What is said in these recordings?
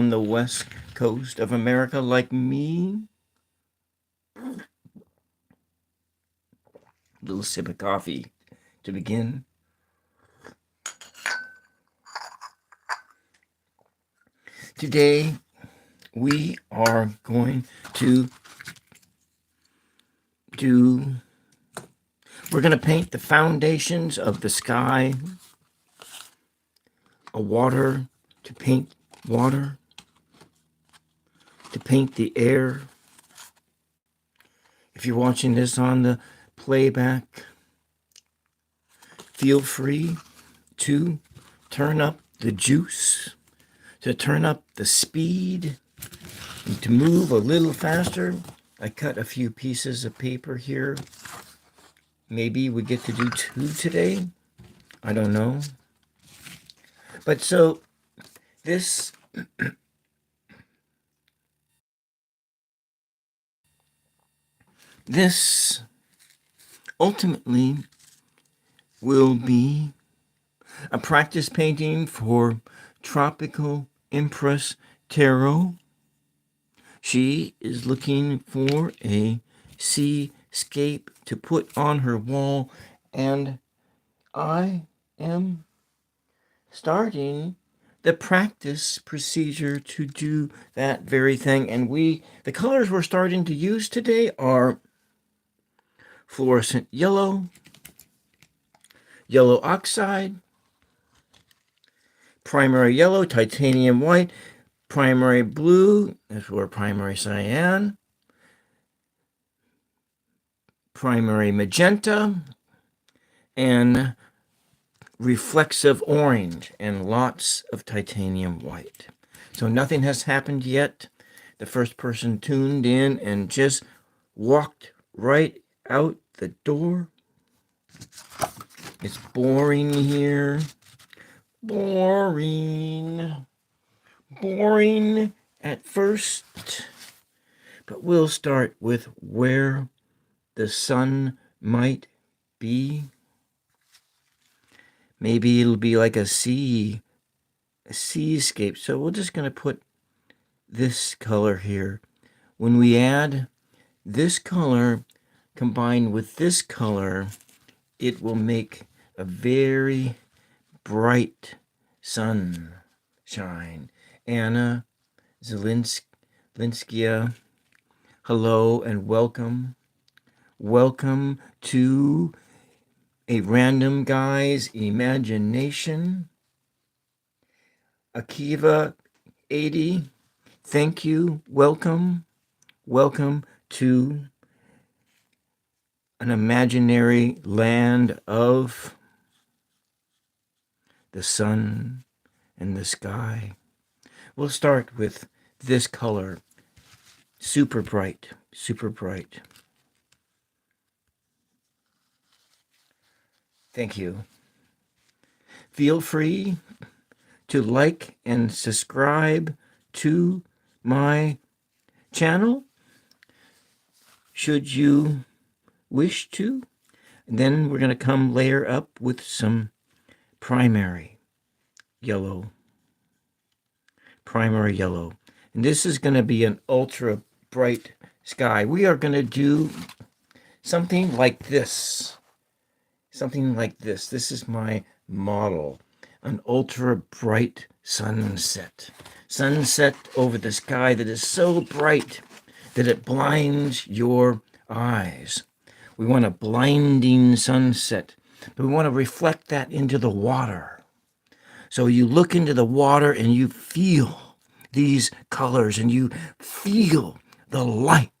on the west coast of America like me. A little sip of coffee to begin. Today we are going to we're going to paint the foundations of the sky, a water to paint water, to paint the air. If you're watching this on the playback, feel free to turn up the juice, to turn up the speed, and to move a little faster. I cut a few pieces of paper here. Maybe we get to do 2 today. I don't know. But so this this ultimately will be a practice painting for Tropical Empress Tarot. She is looking for a seascape to put on her wall, and I am starting the practice procedure to do that very thing. And the colors we're starting to use today are fluorescent yellow, yellow oxide, primary yellow, titanium white, primary blue, that's where primary cyan, primary magenta, and reflexive orange, and lots of titanium white. So nothing has happened yet. The first person tuned in and just walked right out the door. It's boring here. Boring at first, but we'll start with where the sun might be. Maybe it'll be like a seascape. So we're just going to put this color here. When we add this color combined with this color, it will make a very bright sunshine. Anna Zelinskia, hello and welcome. Welcome to a random guy's imagination. Akiva 80, thank you. Welcome. Welcome to an imaginary land of the sun and the sky. We'll start with this color. Super bright, super bright. Thank you. Feel free to like and subscribe to my channel should you wish to. And then we're going to come layer up with some primary yellow. Primary yellow. And this is going to be an ultra bright sky. We are going to do something like this. Something like this. This is my model. An ultra bright sunset. Sunset over the sky that is so bright that it blinds your eyes. We want a blinding sunset, but we want to reflect that into the water. So you look into the water and you feel these colors and you feel the light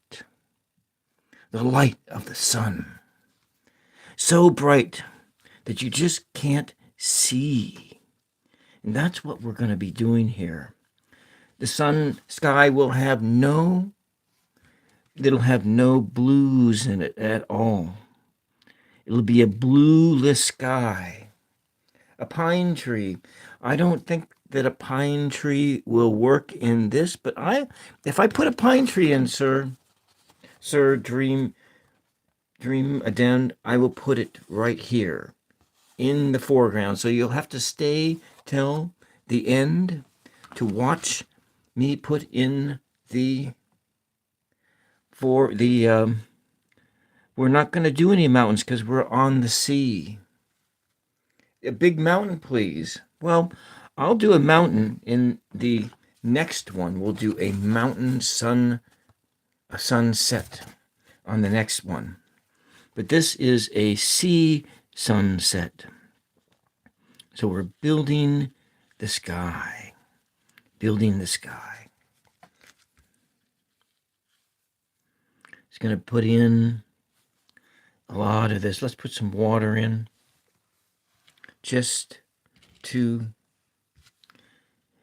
of the sun. So bright that you just can't see. And that's what we're going to be doing here. The sky will have no blues in it at all. It'll be a blueless sky. A pine tree. I don't think that a pine tree will work in this, but if I put a pine tree in, sir, dream addend, I will put it right here in the foreground. So you'll have to stay till the end to watch me put in we're not going to do any mountains because we're on the sea. A big mountain, please. Well, I'll do a mountain in the next one. We'll do a sunset on the next one. But this is a sea sunset. So we're building the sky. Building the sky. It's going to put in a lot of this. Let's put some water in. Just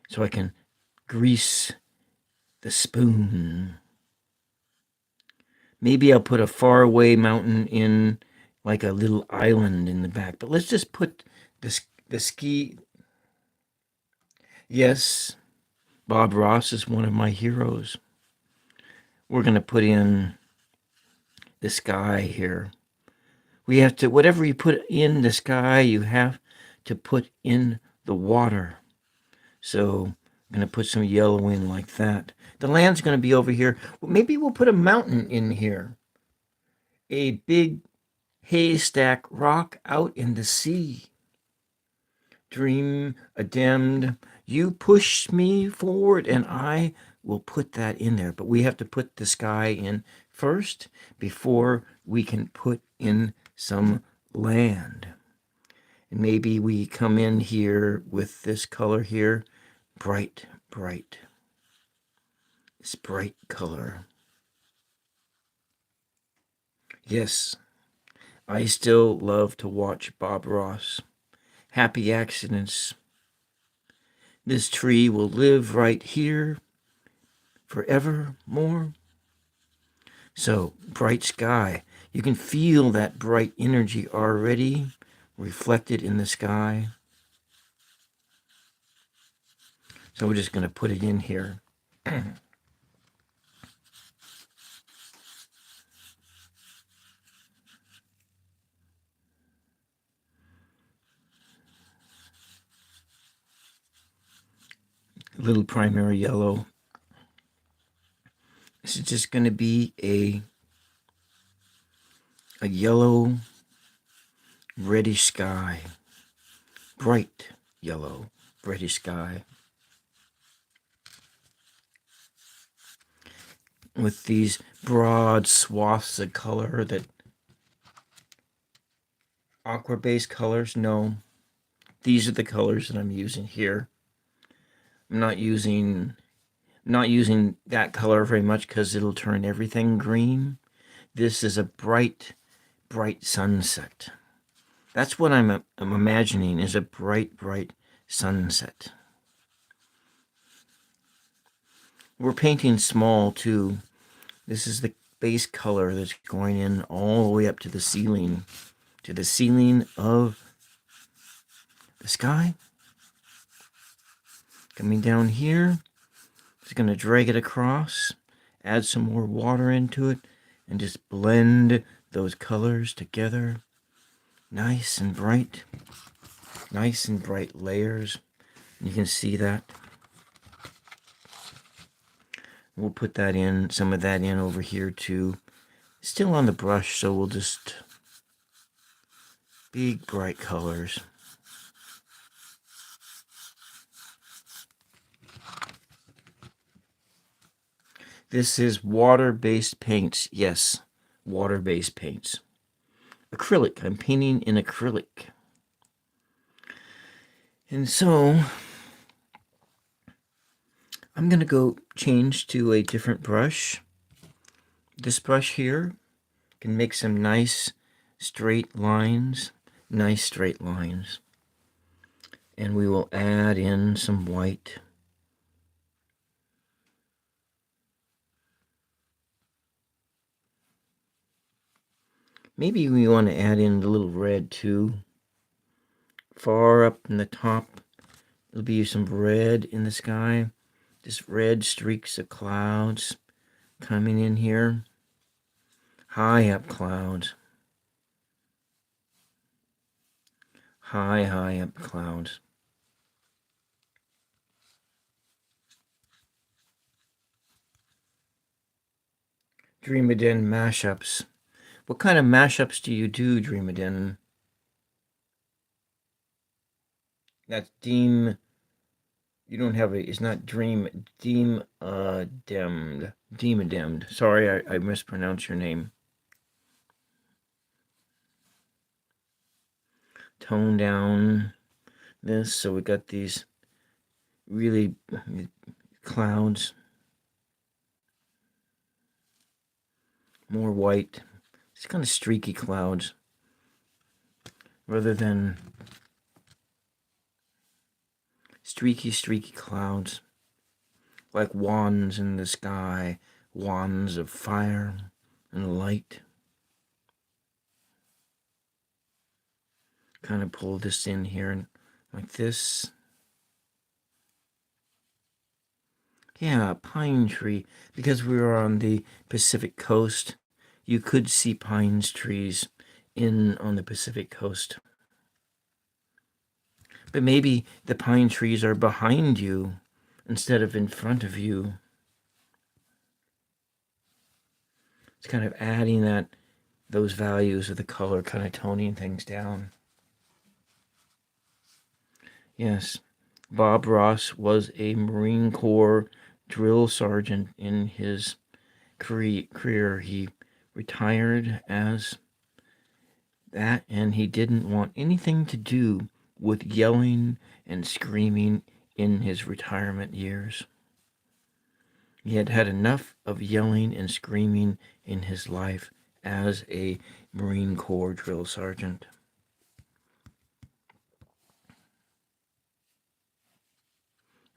so I can grease the spoon. Maybe I'll put a faraway mountain in, like a little island in the back. But let's just put the ski. Yes, Bob Ross is one of my heroes. We're going to put in the sky here. We have to, whatever you put in the sky, you have to put in the water. So I'm going to put some yellow in like that. The land's going to be over here. Well, maybe we'll put a mountain in here. A big haystack rock out in the sea. Dream ademned, you push me forward, and I will put that in there. But we have to put the sky in first before we can put in some land. And maybe we come in here with this color here, bright. This bright color. Yes, I still love to watch Bob Ross. Happy accidents. This tree will live right here forevermore. So, bright sky. You can feel that bright energy already reflected in the sky. So we're just going to put it in here. A little primary yellow. This is just going to be a yellow, reddish sky. Bright yellow, reddish sky. With these broad swaths of color that aqua-based colors, no. These are the colors that I'm using here. I'm not using that color very much because it'll turn everything green. This is a bright sunset. That's what I'm imagining, is a bright sunset. We're painting small too. This is the base color that's going in all the way up to the ceiling of the sky. Coming down here, just going to drag it across, add some more water into it, and just blend those colors together. Nice and bright layers. You can see that. We'll put that in, some of that in over here too. Still on the brush, so we'll just big bright colors. This is water-based paints. Yes, water-based paints. Acrylic. I'm painting in acrylic. And so I'm going to go change to a different brush. This brush here can make some nice straight lines. And we will add in some white. Maybe we want to add in a little red too. Far up in the top, there'll be some red in the sky. Just red streaks of clouds coming in here. High up clouds. High up clouds. Dreamaden mashups. What kind of mashups do you do, Dreamaden? That's Deem. You don't have it's not Dream. Demmed. Sorry, I mispronounced your name. Tone down this. So we got these really clouds. More white. It's kind of streaky clouds. Rather than streaky clouds. Like wands in the sky. Wands of fire and light. Kind of pull this in here like this. Yeah, pine tree. Because we were on the Pacific coast, you could see pine trees on the Pacific coast. But maybe the pine trees are behind you instead of in front of you. It's kind of adding those values of the color, kind of toning things down. Yes, Bob Ross was a Marine Corps drill sergeant in his career. He retired as that, and he didn't want anything to do with yelling and screaming in his retirement years. He had had enough of yelling and screaming in his life as a Marine Corps drill sergeant.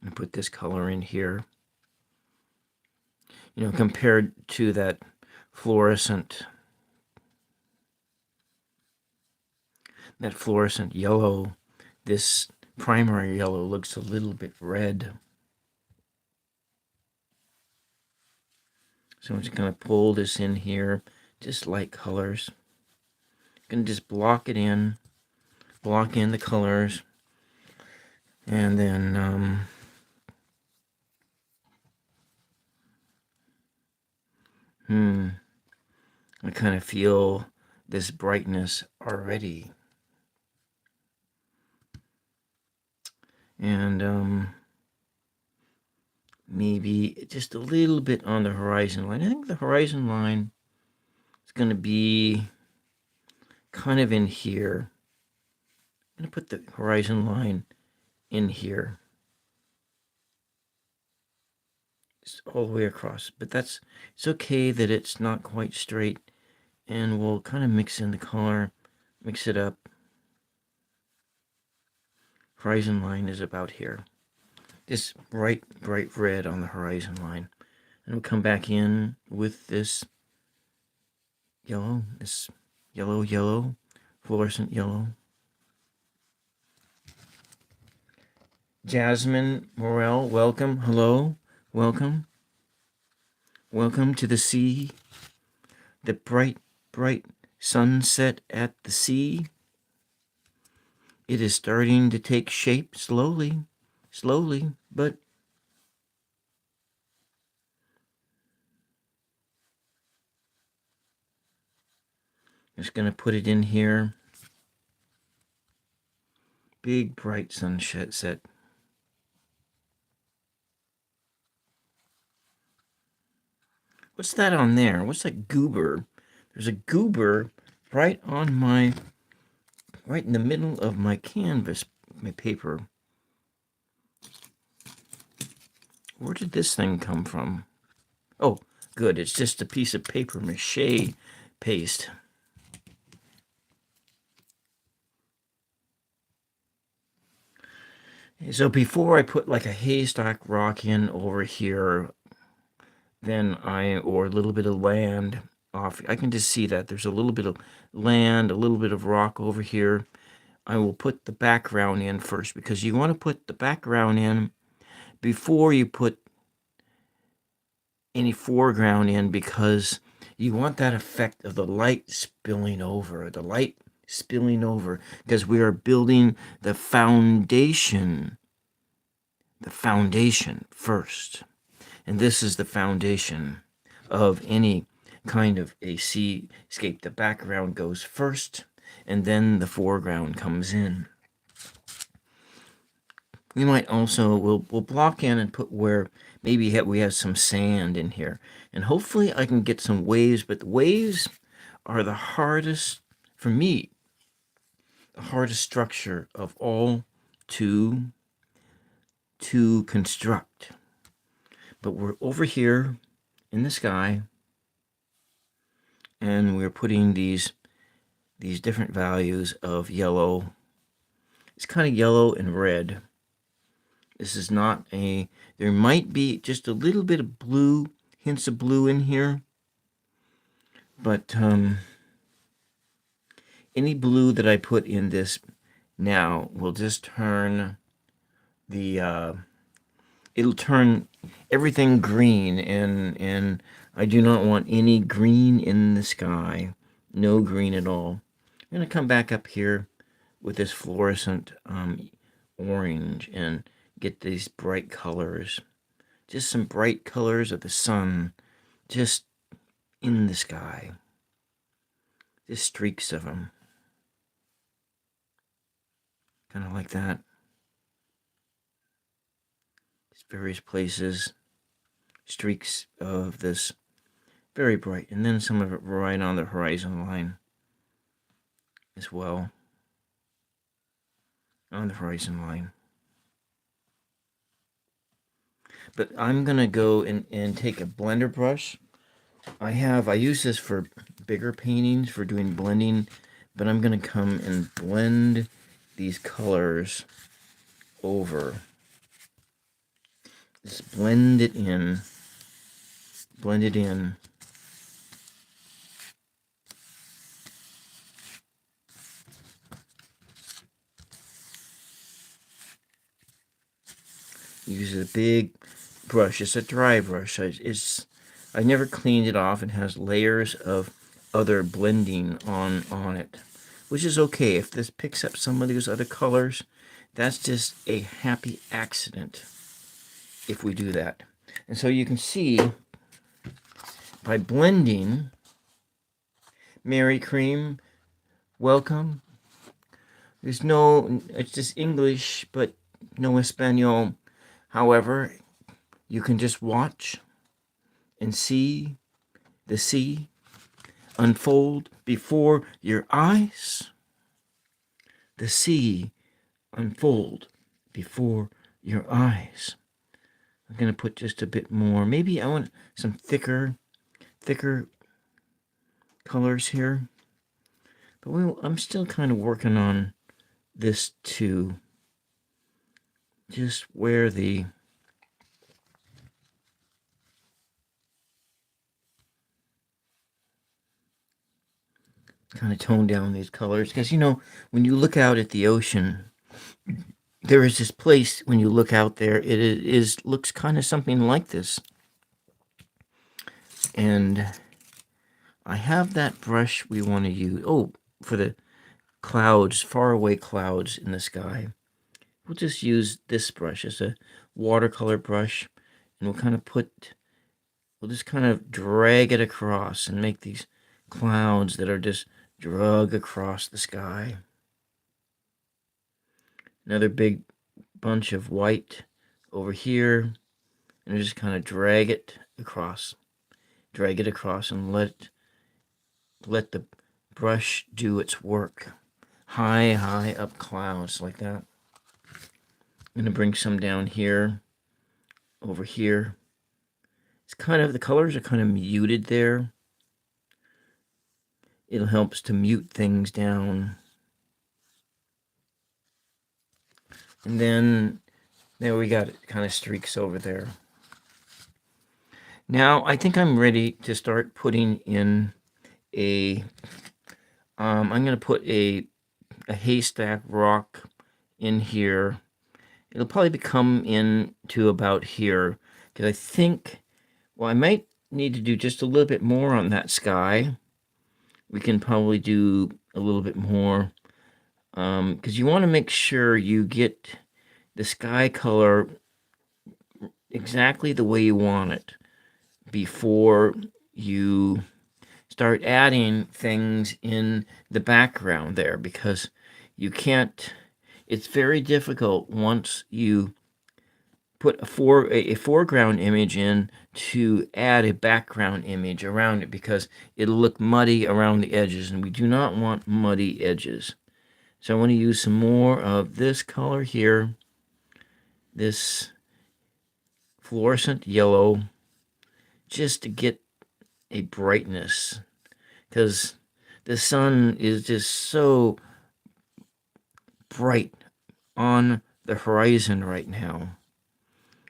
And put this color in here. You know, compared to that fluorescent yellow, this primary yellow looks a little bit red. So I'm just going to pull this in here, just light colors. Going to just block in the colors, and then I kind of feel this brightness already. And maybe just a little bit on the horizon line. I think the horizon line is going to be kind of in here. I'm going to put the horizon line in here. It's all the way across. But it's okay that it's not quite straight. And we'll kind of mix in the color, mix it up. Horizon line is about here. This bright red on the horizon line. And we'll come back in with this yellow, fluorescent yellow. Jasmine Morel, welcome. Hello, welcome. Welcome to the sea. The bright sunset at the sea. It is starting to take shape slowly, but just going to put it in here. Big bright sunset. What's that on there? What's that goober? There's a goober right in the middle of my canvas, my paper. Where did this thing come from? Oh, good. It's just a piece of paper mache paste. So before I put like a haystack rock in over here, or a little bit of land off, I can just see that there's a little bit of land, a little bit of rock over here. I will put the background in first, because you want to put the background in before you put any foreground in, because you want that effect of the light spilling over, because we are building the foundation first. And this is the foundation of any kind of a seascape. The background goes first, and then the foreground comes in. We might also, we'll block in and put where maybe we have some sand in here. And hopefully I can get some waves, but the waves are the hardest, for me, the hardest structure of all to construct. But we're over here in the sky, and we're putting these different values of yellow. It's kind of yellow and red. This is not there might be just a little bit of blue, hints of blue in here, but any blue that I put in this now will just turn it'll turn everything green, and I do not want any green in the sky. No green at all. I'm going to come back up here with this fluorescent orange and get these bright colors. Just some bright colors of the sun just in the sky. Just streaks of them. Kind of like that. Just various places. Streaks of this very bright. And then some of it right on the horizon line as well. On the horizon line. But I'm going to go and take a blender brush. I use this for bigger paintings, for doing blending, but I'm going to come and blend these colors over. Just blend it in. Blend it in. Use a big brush. It's a dry brush. I never cleaned it off. It has layers of other blending on it, which is okay. If this picks up some of these other colors, that's just a happy accident if we do that. And so you can see by blending, Mary Cream, welcome. It's just English, but no Espanol. However, you can just watch and see the sea unfold before your eyes. The sea unfold before your eyes. I'm going to put just a bit more. Maybe I want some thicker colors here. But I'm still kind of working on this too. Just where the kind of tone down these colors, because when you look out at the ocean, there is this place when you look out there, it looks kind of something like this. And I have that brush we want to use. Oh, for the clouds, faraway clouds in the sky. We'll just use this brush as a watercolor brush, and we'll just kind of drag it across and make these clouds that are just drug across the sky. Another big bunch of white over here, and just kind of drag it across and let the brush do its work. High up clouds like that. I'm going to bring some down here, over here. It's kind of, the colors are kind of muted there. It helps to mute things down. And then there we got it, kind of streaks over there. Now I think I'm ready to start putting in I'm going to put a haystack rock in here. It'll probably come in to about here, because I think, I might need to do just a little bit more on that sky. We can probably do a little bit more, because you want to make sure you get the sky color exactly the way you want it before you start adding things in the background there, because you can't, it's very difficult once you put a foreground image in to add a background image around it, because it'll look muddy around the edges, and we do not want muddy edges. So I want to use some more of this color here, this fluorescent yellow, just to get a brightness, because the sun is just so bright on the horizon right now,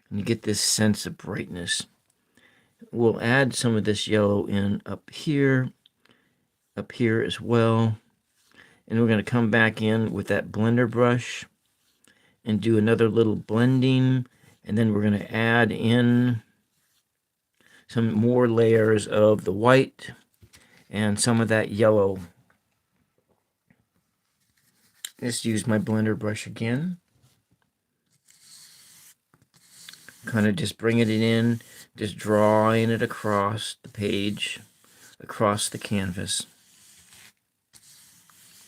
and you get this sense of brightness. We'll add some of this yellow in up here as well, and we're going to come back in with that blender brush and do another little blending, and then we're going to add in some more layers of the white and some of that yellow. Just use my blender brush again. Kind of just bringing it in, just drawing it across the page, across the canvas.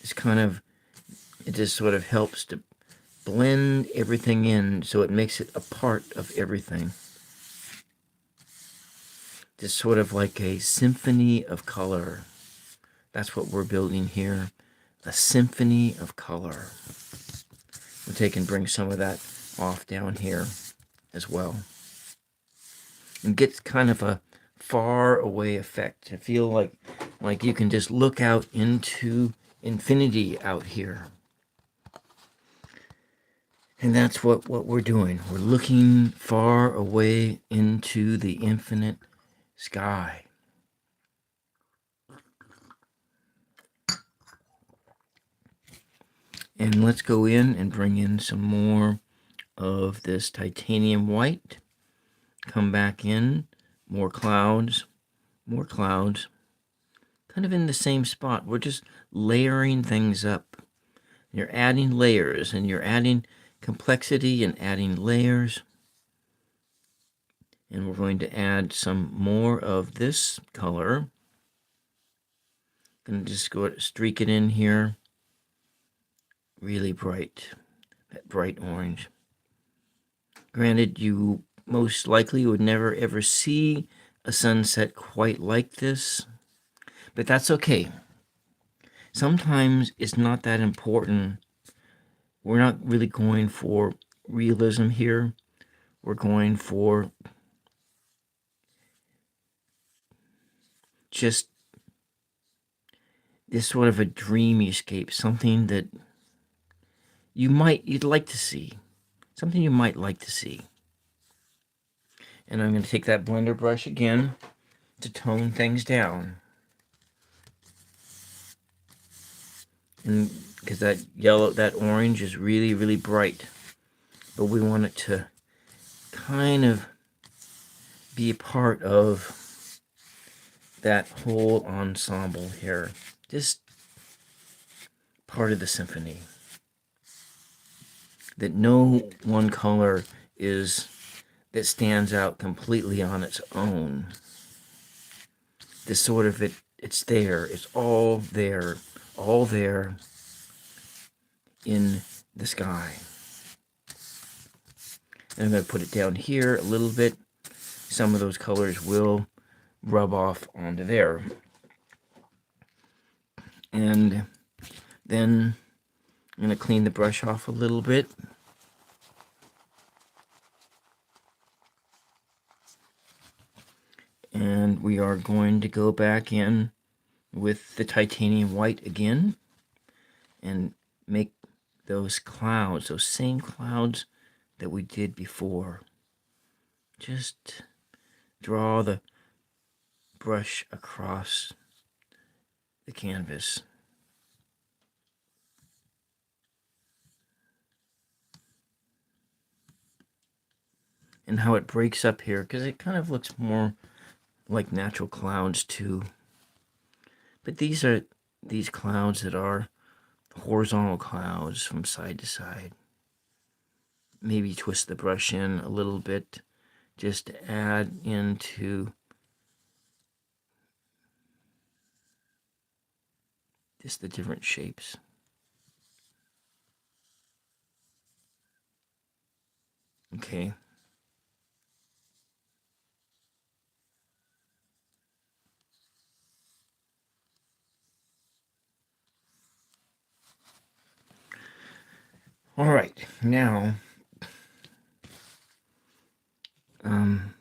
It just sort of helps to blend everything in, so it makes it a part of everything. Just sort of like a symphony of color. That's what we're building here, a symphony of color. We'll take and bring some of that off down here as well, and get kind of a far away effect to feel like you can just look out into infinity out here. And that's what we're doing. We're looking far away into the infinite sky. And let's go in and bring in some more of this titanium white. Come back in, more clouds, kind of in the same spot. We're just layering things up. You're adding layers, and you're adding complexity and adding layers. And we're going to add some more of this color. Going to just go streak it in here. Really bright, that bright orange. Granted, you most likely would never ever see a sunset quite like this, but that's okay. Sometimes it's not that important. We're not really going for realism here. We're going for just this sort of a dreamscape, something that you'd like to see. Something you might like to see. And I'm going to take that blender brush again to tone things down. And because that orange is really, really bright. But we want it to kind of be a part of that whole ensemble here. Just part of the symphony. That no one color that stands out completely on its own. This sort of it's there. It's all there in the sky. And I'm going to put it down here a little bit. Some of those colors will rub off onto there. And then I'm going to clean the brush off a little bit. And we are going to go back in with the titanium white again and make those clouds, those same clouds that we did before. Just draw the brush across the canvas. And how it breaks up here, because it kind of looks more like natural clouds too. But these are these clouds that are horizontal clouds from side to side. Maybe twist the brush in a little bit just to add into Just the different shapes. Okay. All right, now I'm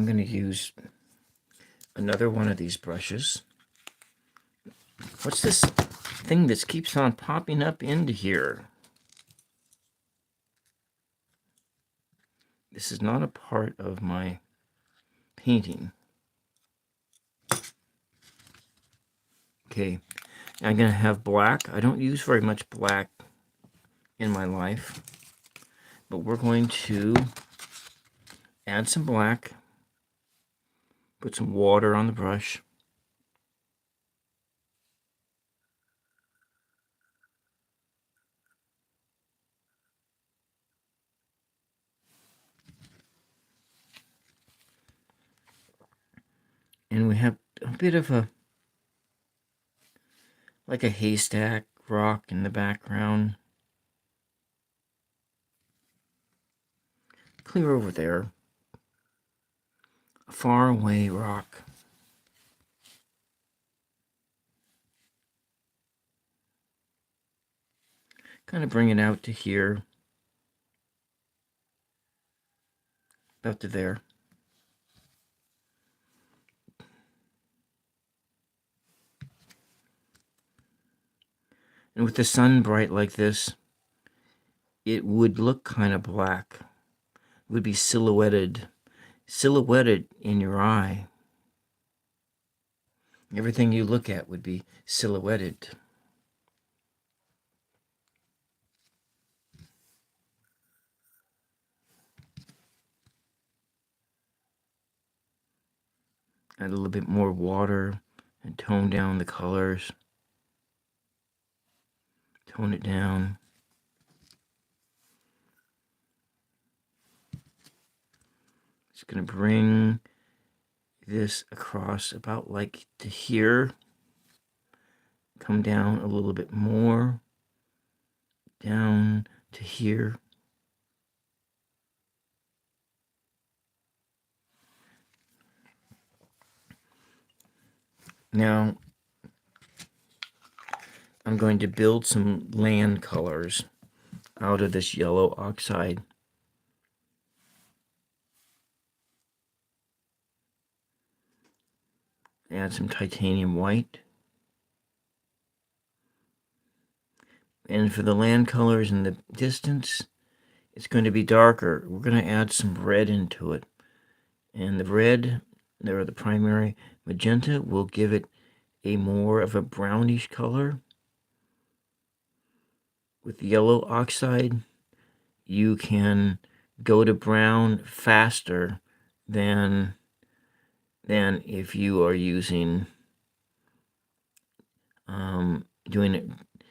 going to use another one of these brushes. What's this thing that keeps on popping up into here? This is not a part of my painting. Okay, I'm going to have black. I don't use very much black in my life, but we're going to add some black, put some water on the brush. And we have a bit of like a haystack rock in the background. Clear over there. A far away rock. Kind of bring it out to here. About to there. And with the sun bright like this, it would look kind of black. It would be silhouetted in your eye. Everything you look at would be silhouetted. Add a little bit more water and tone down the colors. Tone it down. Just going to bring this across about like to here. Come down a little bit more. Down to here. Now, I'm going to build some land colors out of this yellow oxide. Add some titanium white. And for the land colors in the distance, it's going to be darker. We're going to add some red into it. And the red, or the primary magenta, will give it a more of a brownish color. With yellow oxide, you can go to brown faster than if you are using doing it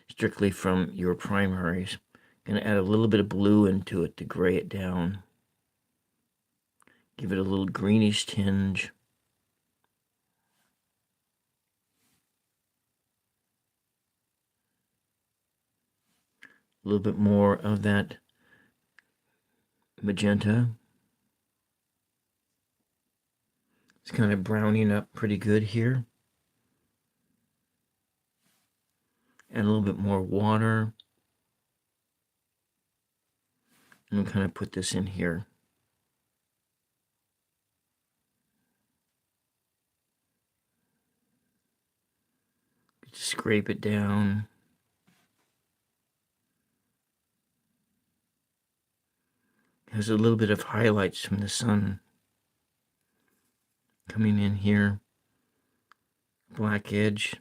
strictly from your primaries. Gonna add a little bit of blue into it to gray it down. Give it a little greenish tinge. A little bit more of that magenta. It's kind of browning up pretty good here. Add a little bit more water. And we'll kind of put this in here. Scrape it down. Has a little bit of highlights from the sun coming in here. Black edge.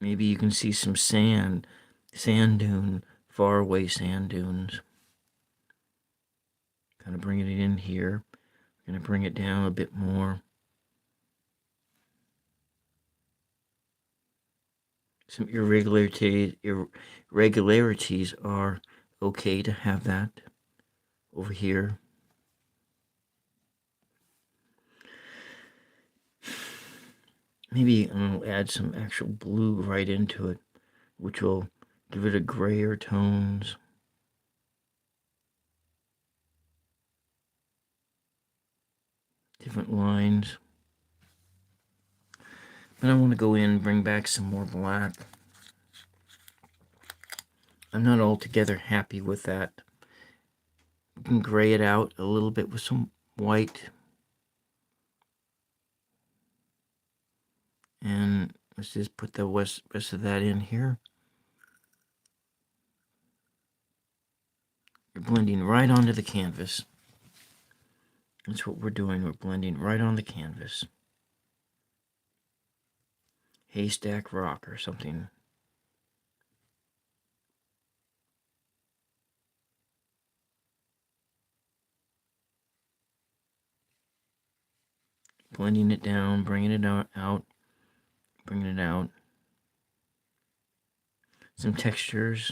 Maybe you can see some sand dune, far away sand dunes. Kind of bringing it in here. Going to bring it down a bit more. Some irregularities are okay to have that over here. Maybe I'll add some actual blue right into it, which will give it a grayer tones. Different lines. Then I want to go in and bring back some more black. I'm not altogether happy with that. We can gray it out a little bit with some white. And let's just put the rest of that in here. You're blending right onto the canvas. That's what we're doing. We're blending right on the canvas. Haystack rock or something. Blending it down, bringing it out, bringing it out. Some textures.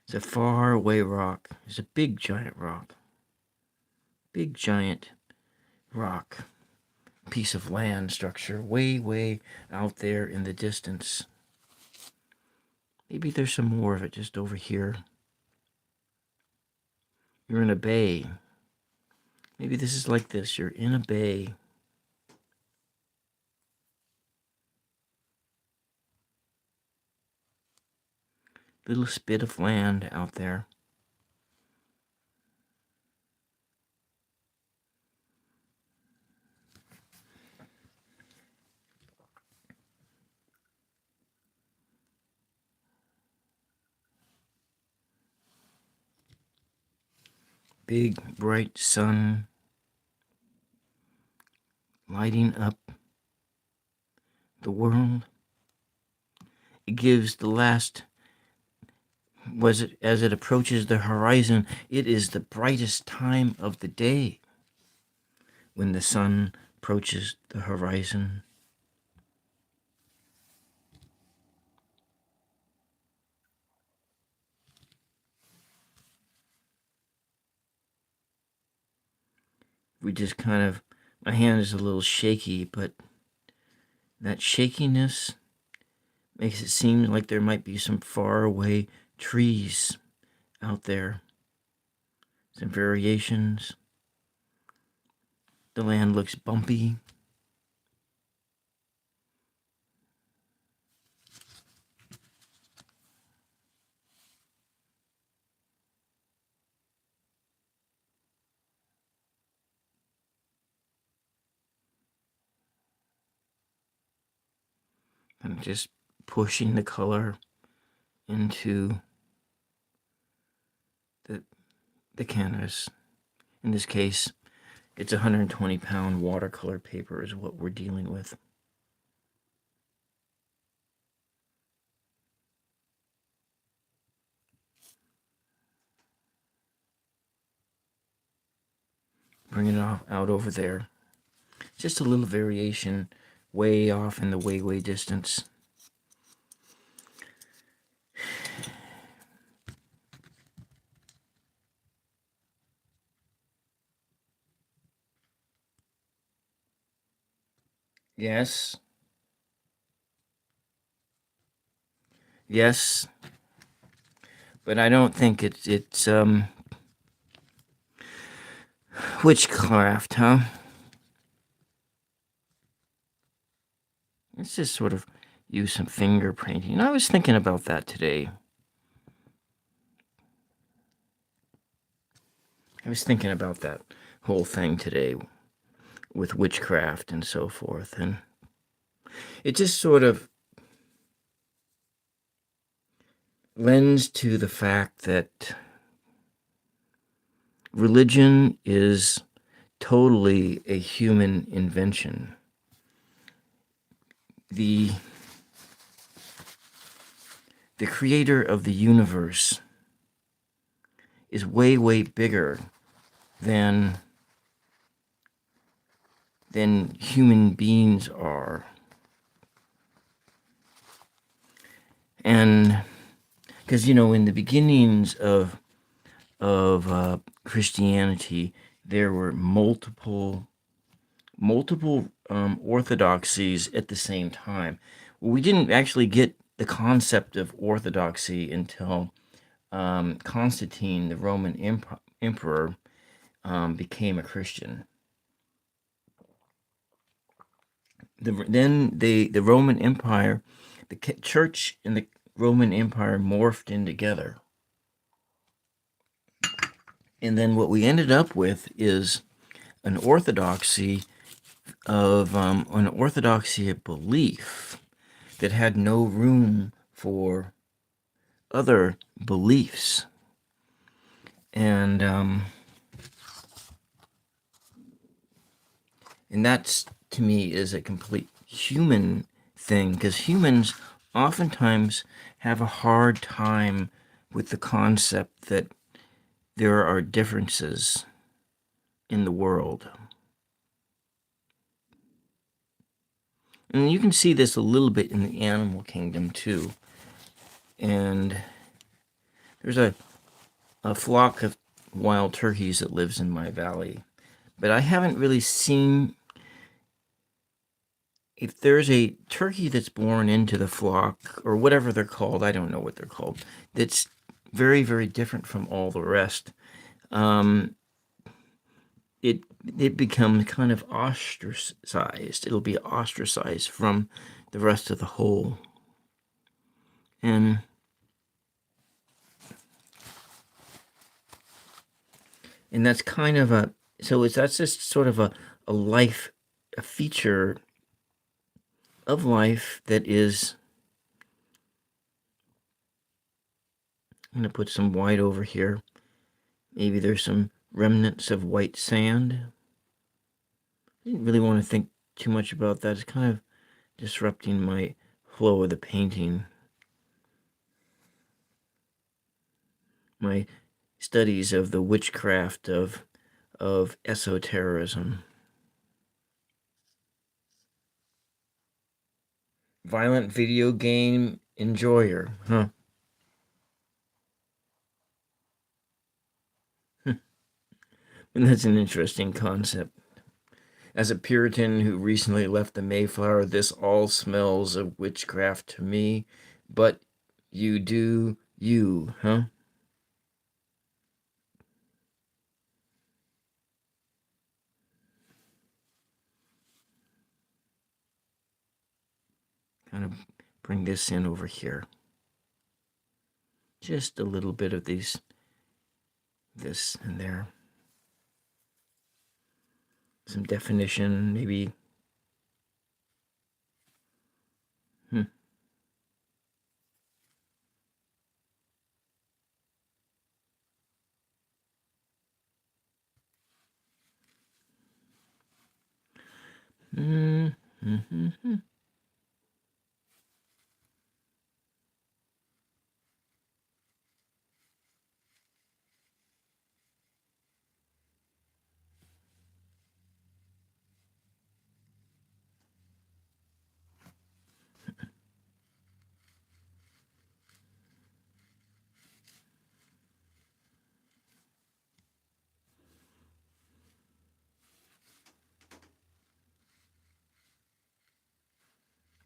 It's a far away rock. It's a big giant rock. Big giant rock. Piece of land structure way, way out there in the distance. Maybe there's some more of it just over here. You're in a bay. Maybe this is like this. You're in a bay. Little spit of land out there. Big, bright sun lighting up the world. It gives the last, as it approaches the horizon, it is the brightest time of the day when the sun approaches the horizon. We just kind of, my hand is a little shaky, but that shakiness makes it seem like there might be some far away trees out there. Some variations. The land looks bumpy. I'm just pushing the color into the canvas. In this case, it's 120-pound watercolor paper is what we're dealing with. Bring it out over there. Just a little variation way off in the way distance. Yes. Yes. But I don't think it's witchcraft, huh? Let's just sort of use some finger painting. I was thinking about that today. I was thinking about that whole thing today with witchcraft and so forth. And it just sort of lends to the fact that religion is totally a human invention. The creator of the universe is way, way bigger than human beings are. And because, in the beginnings of Christianity, there were multiple orthodoxies at the same time. We didn't actually get the concept of orthodoxy until Constantine, the Roman emperor, became a Christian. The Roman Empire, the church and the Roman Empire morphed in together. And then what we ended up with is an orthodoxy of belief that had no room for other beliefs. And that's, to me, is a complete human thing, because humans oftentimes have a hard time with the concept that there are differences in the world. And you can see this a little bit in the animal kingdom too. And there's a flock of wild turkeys that lives in my valley. But I haven't really seen, if there's a turkey that's born into the flock, or whatever they're called, I don't know what they're called, that's very, very different from all the rest. It becomes kind of ostracized. It'll be ostracized from the rest of the whole. And that's kind of that's just sort of a feature of life that is. I'm going to put some white over here. Maybe there's some remnants of white sand. I didn't really want to think too much about that. It's kind of disrupting my flow of the painting. My studies of the witchcraft of esotericism. Violent video game enjoyer, huh? And that's an interesting concept. As a Puritan who recently left the Mayflower, this all smells of witchcraft to me. But you do you, huh? Kind of bring this in over here. Just a little bit of this and there. Some definition, maybe. Mm-hmm.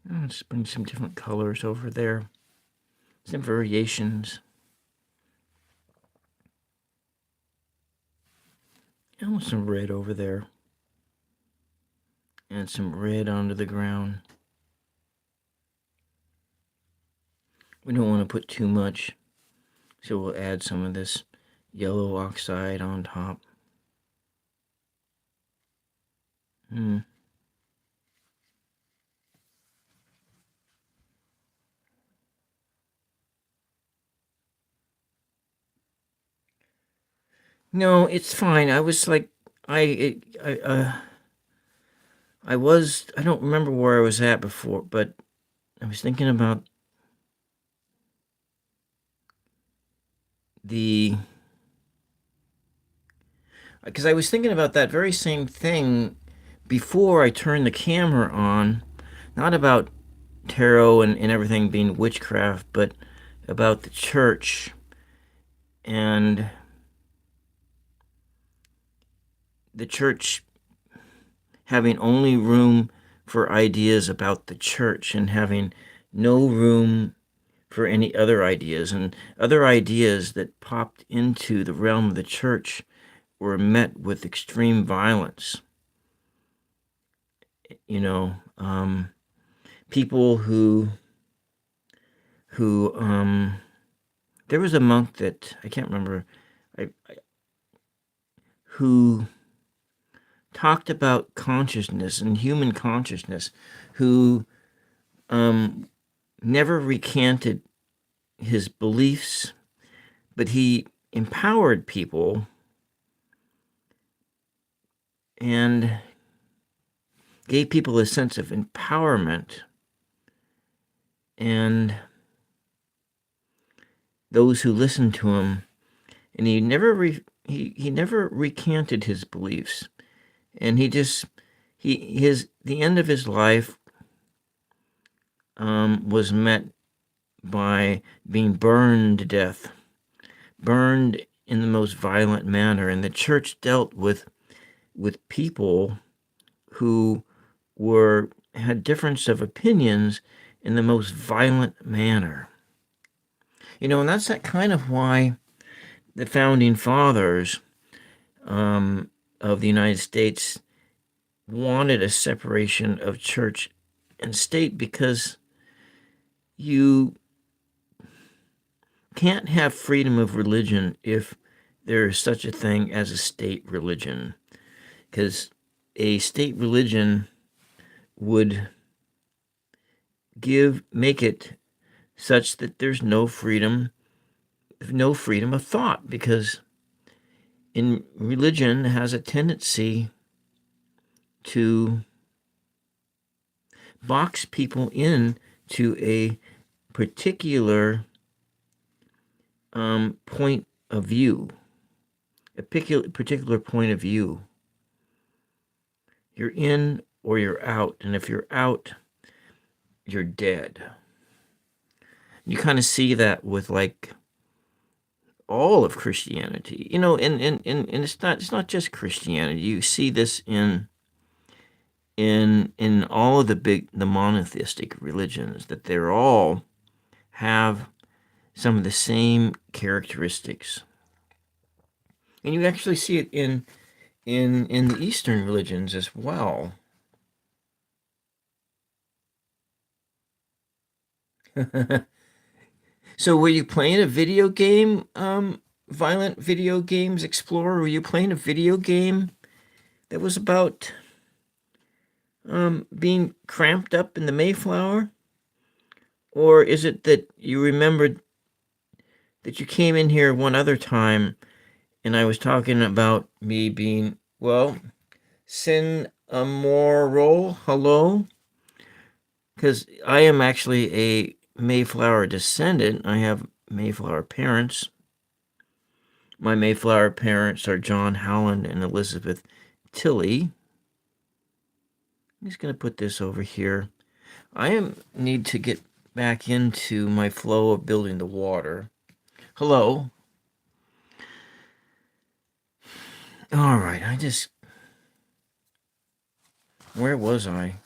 Let's bring some different colors over there. Some variations. And with some red over there. And some red onto the ground. We don't want to put too much, so we'll add some of this yellow oxide on top. No, it's fine. I was like, I don't remember where I was at before, but I was thinking about because I was thinking about that very same thing before I turned the camera on, not about tarot and everything being witchcraft, but about the church and the church having only room for ideas about the church and having no room for any other ideas. And other ideas that popped into the realm of the church were met with extreme violence. You know, people who there was a monk that I can't remember, who talked about consciousness and human consciousness, who never recanted his beliefs, but he empowered people and gave people a sense of empowerment. And those who listened to him, and he never recanted his beliefs, and the end of his life was met by being burned to death, burned in the most violent manner. And the church dealt with people who had difference of opinions in the most violent manner. You know, and that's kind of why the founding fathers of the United States wanted a separation of church and state, because you can't have freedom of religion if there is such a thing as a state religion, because a state religion would make it such that there's no freedom of thought, because in religion has a tendency to box people in to a particular point of view, a particular point of view. You're in or you're out, and if you're out, you're dead. You kind of see that with like all of Christianity, you know, and it's not just Christianity. You see this in all of the monotheistic religions, that they're all have some of the same characteristics. And you actually see it in the Eastern religions as well. So were you playing a video game, Violent Video Games Explorer? Were you playing a video game that was about being cramped up in the Mayflower? Or is it that you remembered that you came in here one other time and I was talking about me being, well, sin immoral? Hello? Because I am actually a Mayflower descendant. I have Mayflower parents. My Mayflower parents are John Howland and Elizabeth Tilley. I'm just going to put this over here. I need to get back into my flow of building the water. Hello. All right, where was I?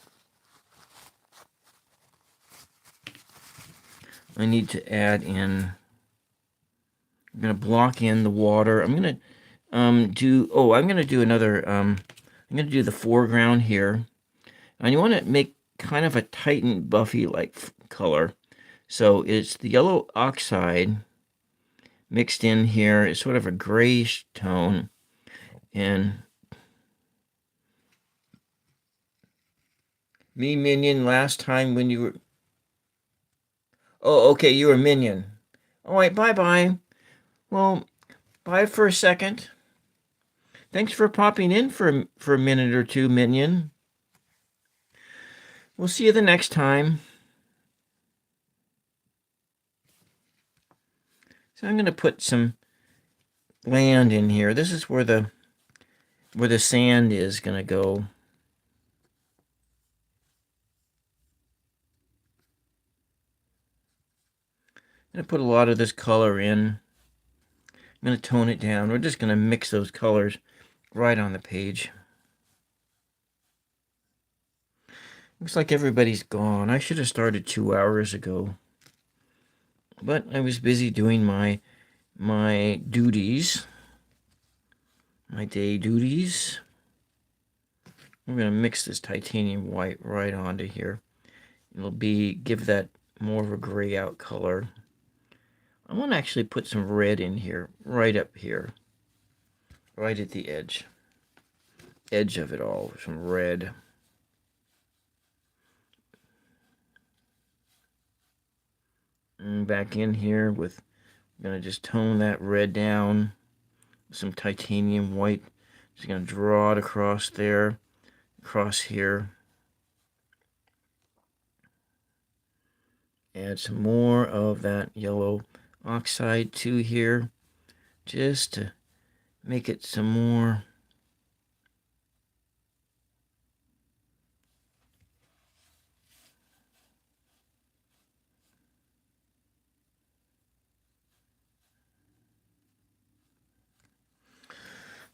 I need to add in, I'm going to block in the water. I'm going to do another, I'm going to do the foreground here. And you want to make kind of a Titan Buffy-like color. So it's the yellow oxide mixed in here. It's sort of a grayish tone. And me, Minion, last time when you were... Oh, okay, you were Minion. All right, bye-bye. Well, bye for a second. Thanks for popping in for a minute or two, Minion. We'll see you the next time. So I'm going to put some land in here. This is where the sand is going to go. going to put a lot of this color in. I'm going to tone it down. We're just going to mix those colors right on the page. Looks like everybody's gone. I should have started 2 hours ago. But I was busy doing my duties, my day duties. We're going to mix this titanium white right onto here. It'll give that more of a gray out color. I want to actually put some red in here, right up here, right at the edge of it all, some red. And back in here I'm going to just tone that red down with some titanium white. Just going to draw it across there, across here. Add some more of that yellow oxide to here, just to make it some more.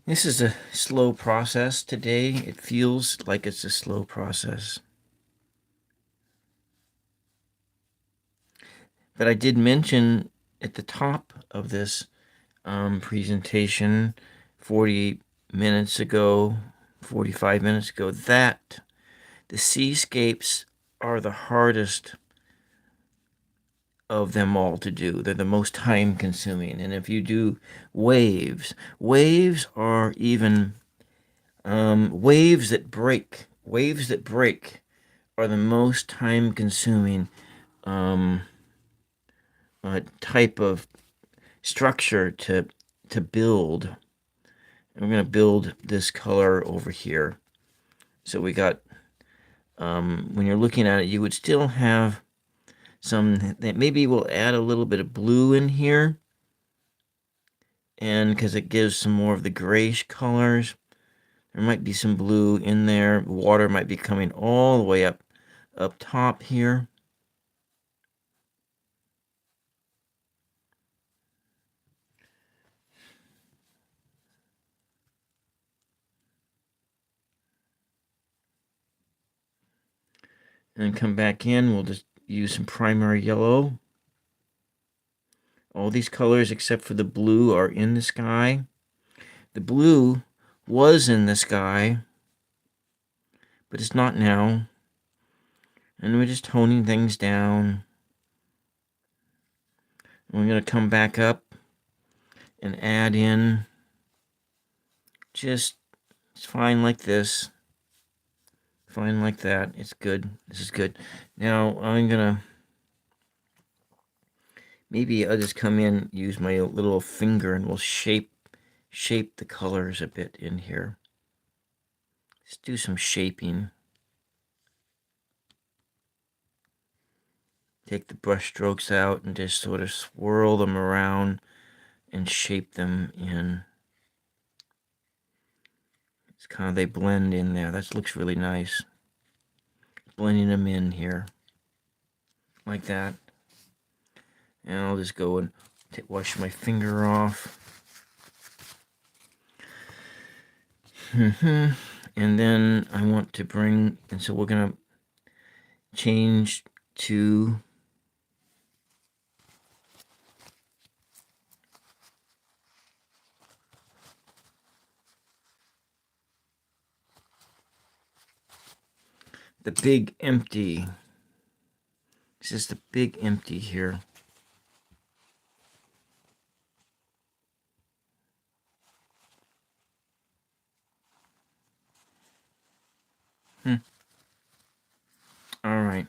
This is a slow process today. It feels like it's a slow process. But I did mention at the top of this presentation 40 minutes ago, 45 minutes ago, that the seascapes are the hardest of them all to do. They're the most time consuming. And if you do waves are even waves that break are the most time consuming type of structure to build. And we're going to build this color over here. So we got, when you're looking at it, you would still have some that maybe we'll add a little bit of blue in here, and because it gives some more of the grayish colors, there might be some blue in there. Water might be coming all the way up top here. And come back in, we'll just use some primary yellow. All these colors except for the blue are in the sky. The blue was in the sky, but it's not now. And we're just toning things down. And we're going to come back up and add in just, it's fine like this. Fine like that. It's good. This is good. Now I'm going to, maybe I'll just come in, use my little finger, and we'll shape the colors a bit in here. Let's do some shaping. Take the brush strokes out and just sort of swirl them around and shape them in. It's kind of, they blend in there. That looks really nice. Blending them in here. Like that. And I'll just go and wash my finger off. And then I want to bring, and so we're going to change to the big empty. This is the big empty here. All right.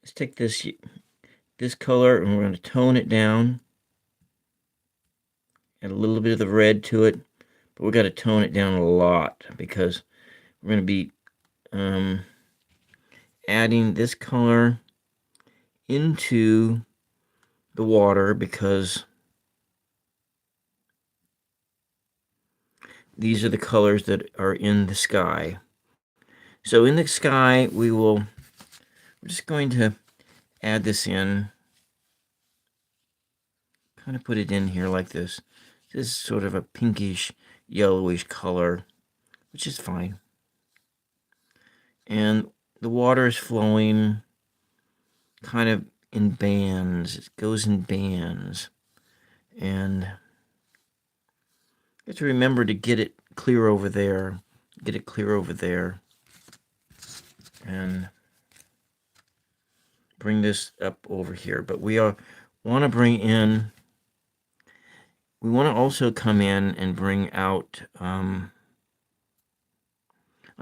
Let's take this color and we're going to tone it down. Add a little bit of the red to it, but we've got to tone it down a lot because we're going to be adding this color into the water, because these are the colors that are in the sky. So in the sky, we're just going to add this in. Kind of put it in here like this. This is sort of a pinkish, yellowish color, which is fine. And the water is flowing kind of in bands. It goes in bands. And you have to remember to get it clear over there. Get it clear over there. And bring this up over here. But we want to bring in, we want to also come in and bring out, I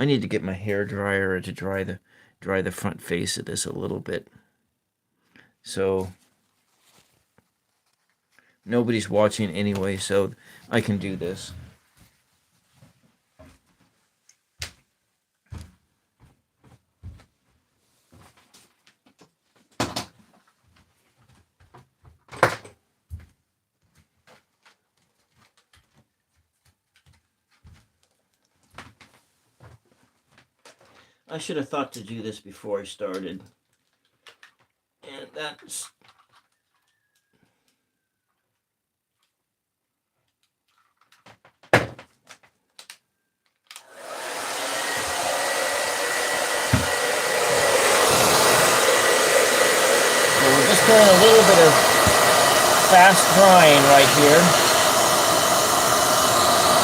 need to get my hair dryer to dry the front face of this a little bit. So nobody's watching anyway, so I can do this. I should have thought to do this before I started. And that's... So we're just doing a little bit of fast drying right here.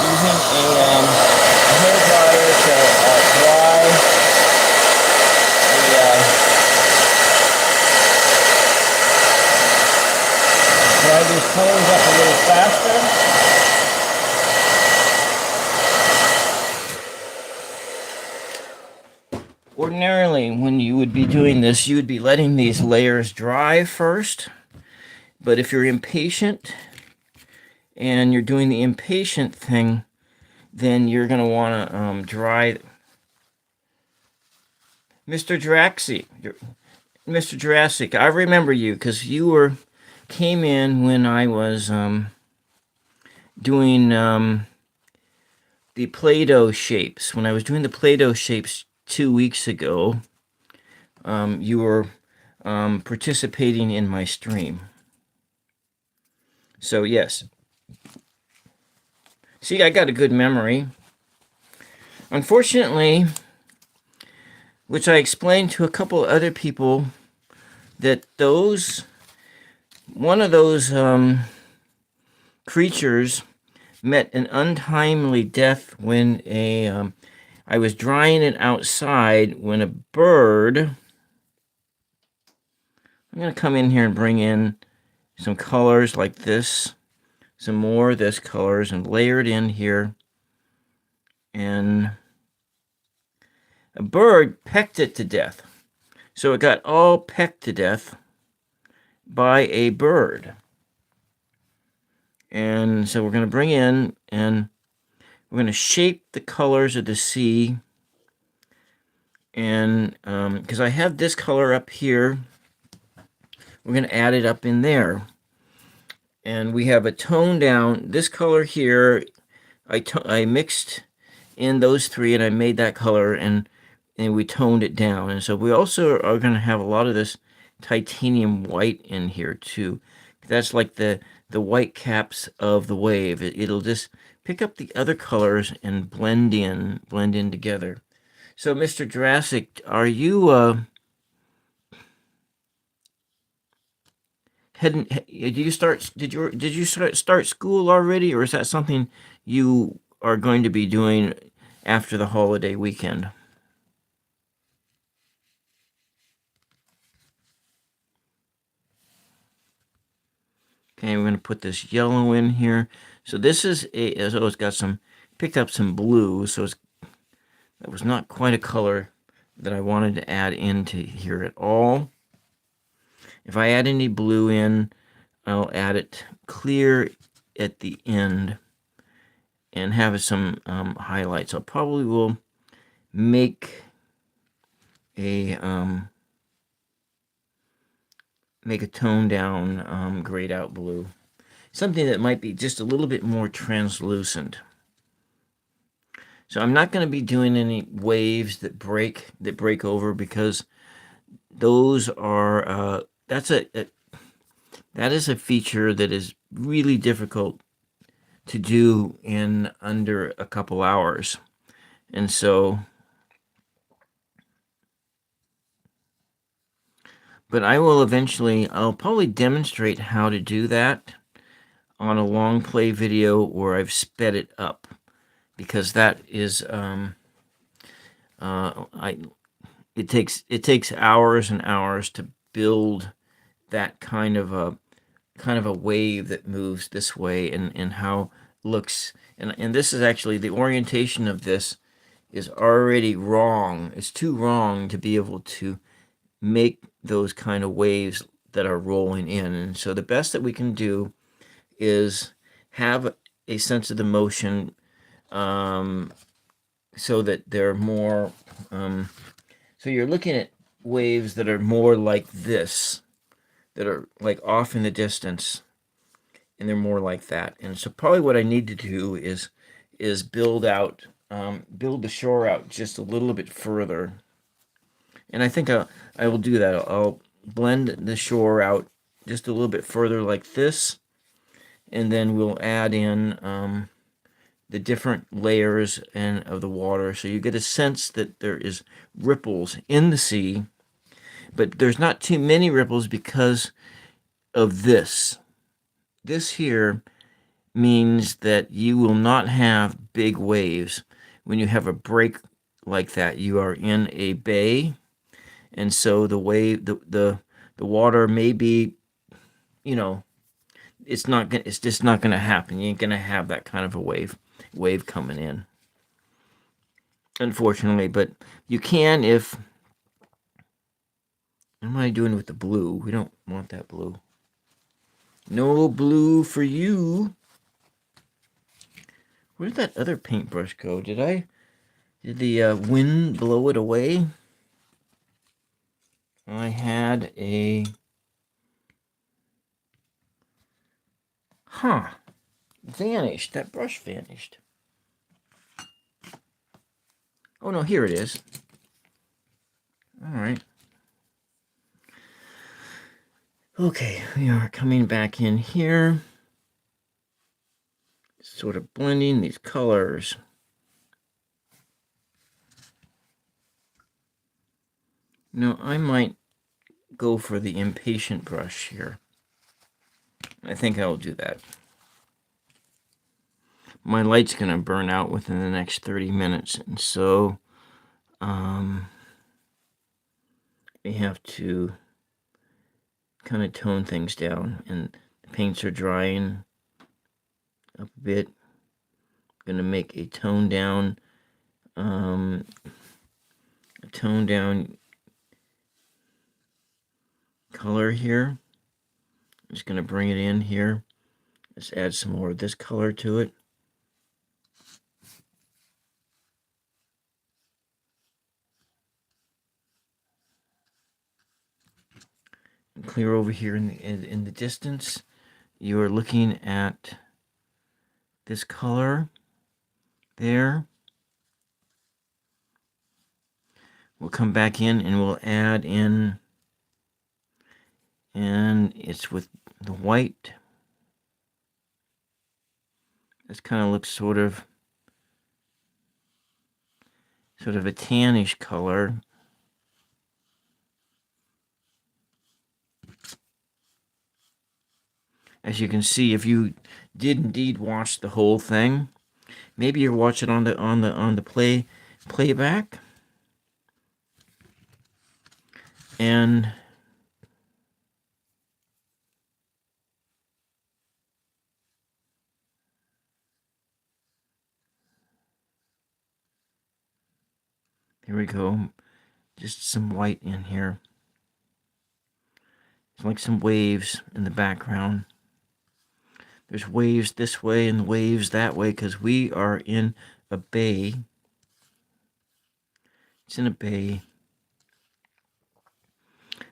Using a hair dryer to dry these colors up a little faster. Ordinarily, when you would be doing this, you would be letting these layers dry first. But if you're impatient and you're doing the impatient thing, then you're going to want to dry. Mr. Jurassic, I remember you because you came in when I was doing the Play-Doh shapes. When I was doing the Play-Doh shapes 2 weeks ago, you were participating in my stream. So yes. See, I got a good memory. Unfortunately, which I explained to a couple other people, that one of those creatures met an untimely death when I was drying it outside when a bird... I'm going to come in here and bring in some colors like this, some more of this colors, and layer it in here. And a bird pecked it to death. So it got all pecked to death by a bird. And so we're going to bring in, and we're going to shape the colors of the sea. And because I have this color up here, we're going to add it up in there. And we have a tone down. This color here, I mixed in those three, and I made that color, and we toned it down. And so we also are going to have a lot of this titanium white in here too. That's like the white caps of the wave. It'll just pick up the other colors and blend in together. So, Mr. Jurassic, are you did you start school already, or is that something you are going to be doing after the holiday weekend? Okay, we're going to put this yellow in here. So this is it's got picked up some blue, so that was not quite a color that I wanted to add into here at all. If I add any blue in, I'll add it clear at the end and have some highlights. I probably will make a toned down grayed out blue, something that might be just a little bit more translucent. So I'm not going to be doing any waves that break over, because those are that is a feature that is really difficult to do in under a couple hours. And so, but I'll probably demonstrate how to do that on a long play video where I've sped it up, because that is, it takes hours and hours to build that kind of a wave that moves this way, and how it looks. And this is actually, the orientation of this is already wrong. It's too wrong to be able to make those kind of waves that are rolling in. And so the best that we can do is have a sense of the motion, so that they're more, so you're looking at waves that are more like this, that are like off in the distance, and they're more like that. And so probably what I need to do is build the shore out just a little bit further. And I think I will do that. I'll blend the shore out just a little bit further like this, and then we'll add in the different layers of the water, so you get a sense that there is ripples in the sea, but there's not too many ripples because of this. This here means that you will not have big waves. When you have a break like that, you are in a bay, and so the wave, the water may be, it's just not gonna happen. You ain't gonna have that kind of a wave coming in, unfortunately. But you can if. What am I doing with the blue? We don't want that blue. No blue for you. Where did that other paintbrush go? Did the wind blow it away? I had a... Vanished. That brush vanished. Oh no, here it is. Alright. Okay, we are coming back in here. Sort of blending these colors. Now, I might go for the impatient brush here. I think I'll do that. My light's going to burn out within the next 30 minutes, and so we have to kind of tone things down, and the paints are drying up a bit. I'm going to make a toned down color here. I'm just going to bring it in here. Let's add some more of this color to it. And clear over here in the distance. You are looking at this color there. We'll come back in and we'll add in, and it's with the white. This kind of looks sort of a tannish color. As you can see, if you did indeed watch the whole thing, maybe you're watching on the playback, and here we go. Just some white in here. It's like some waves in the background. There's waves this way and waves that way because we are in a bay. It's in a bay.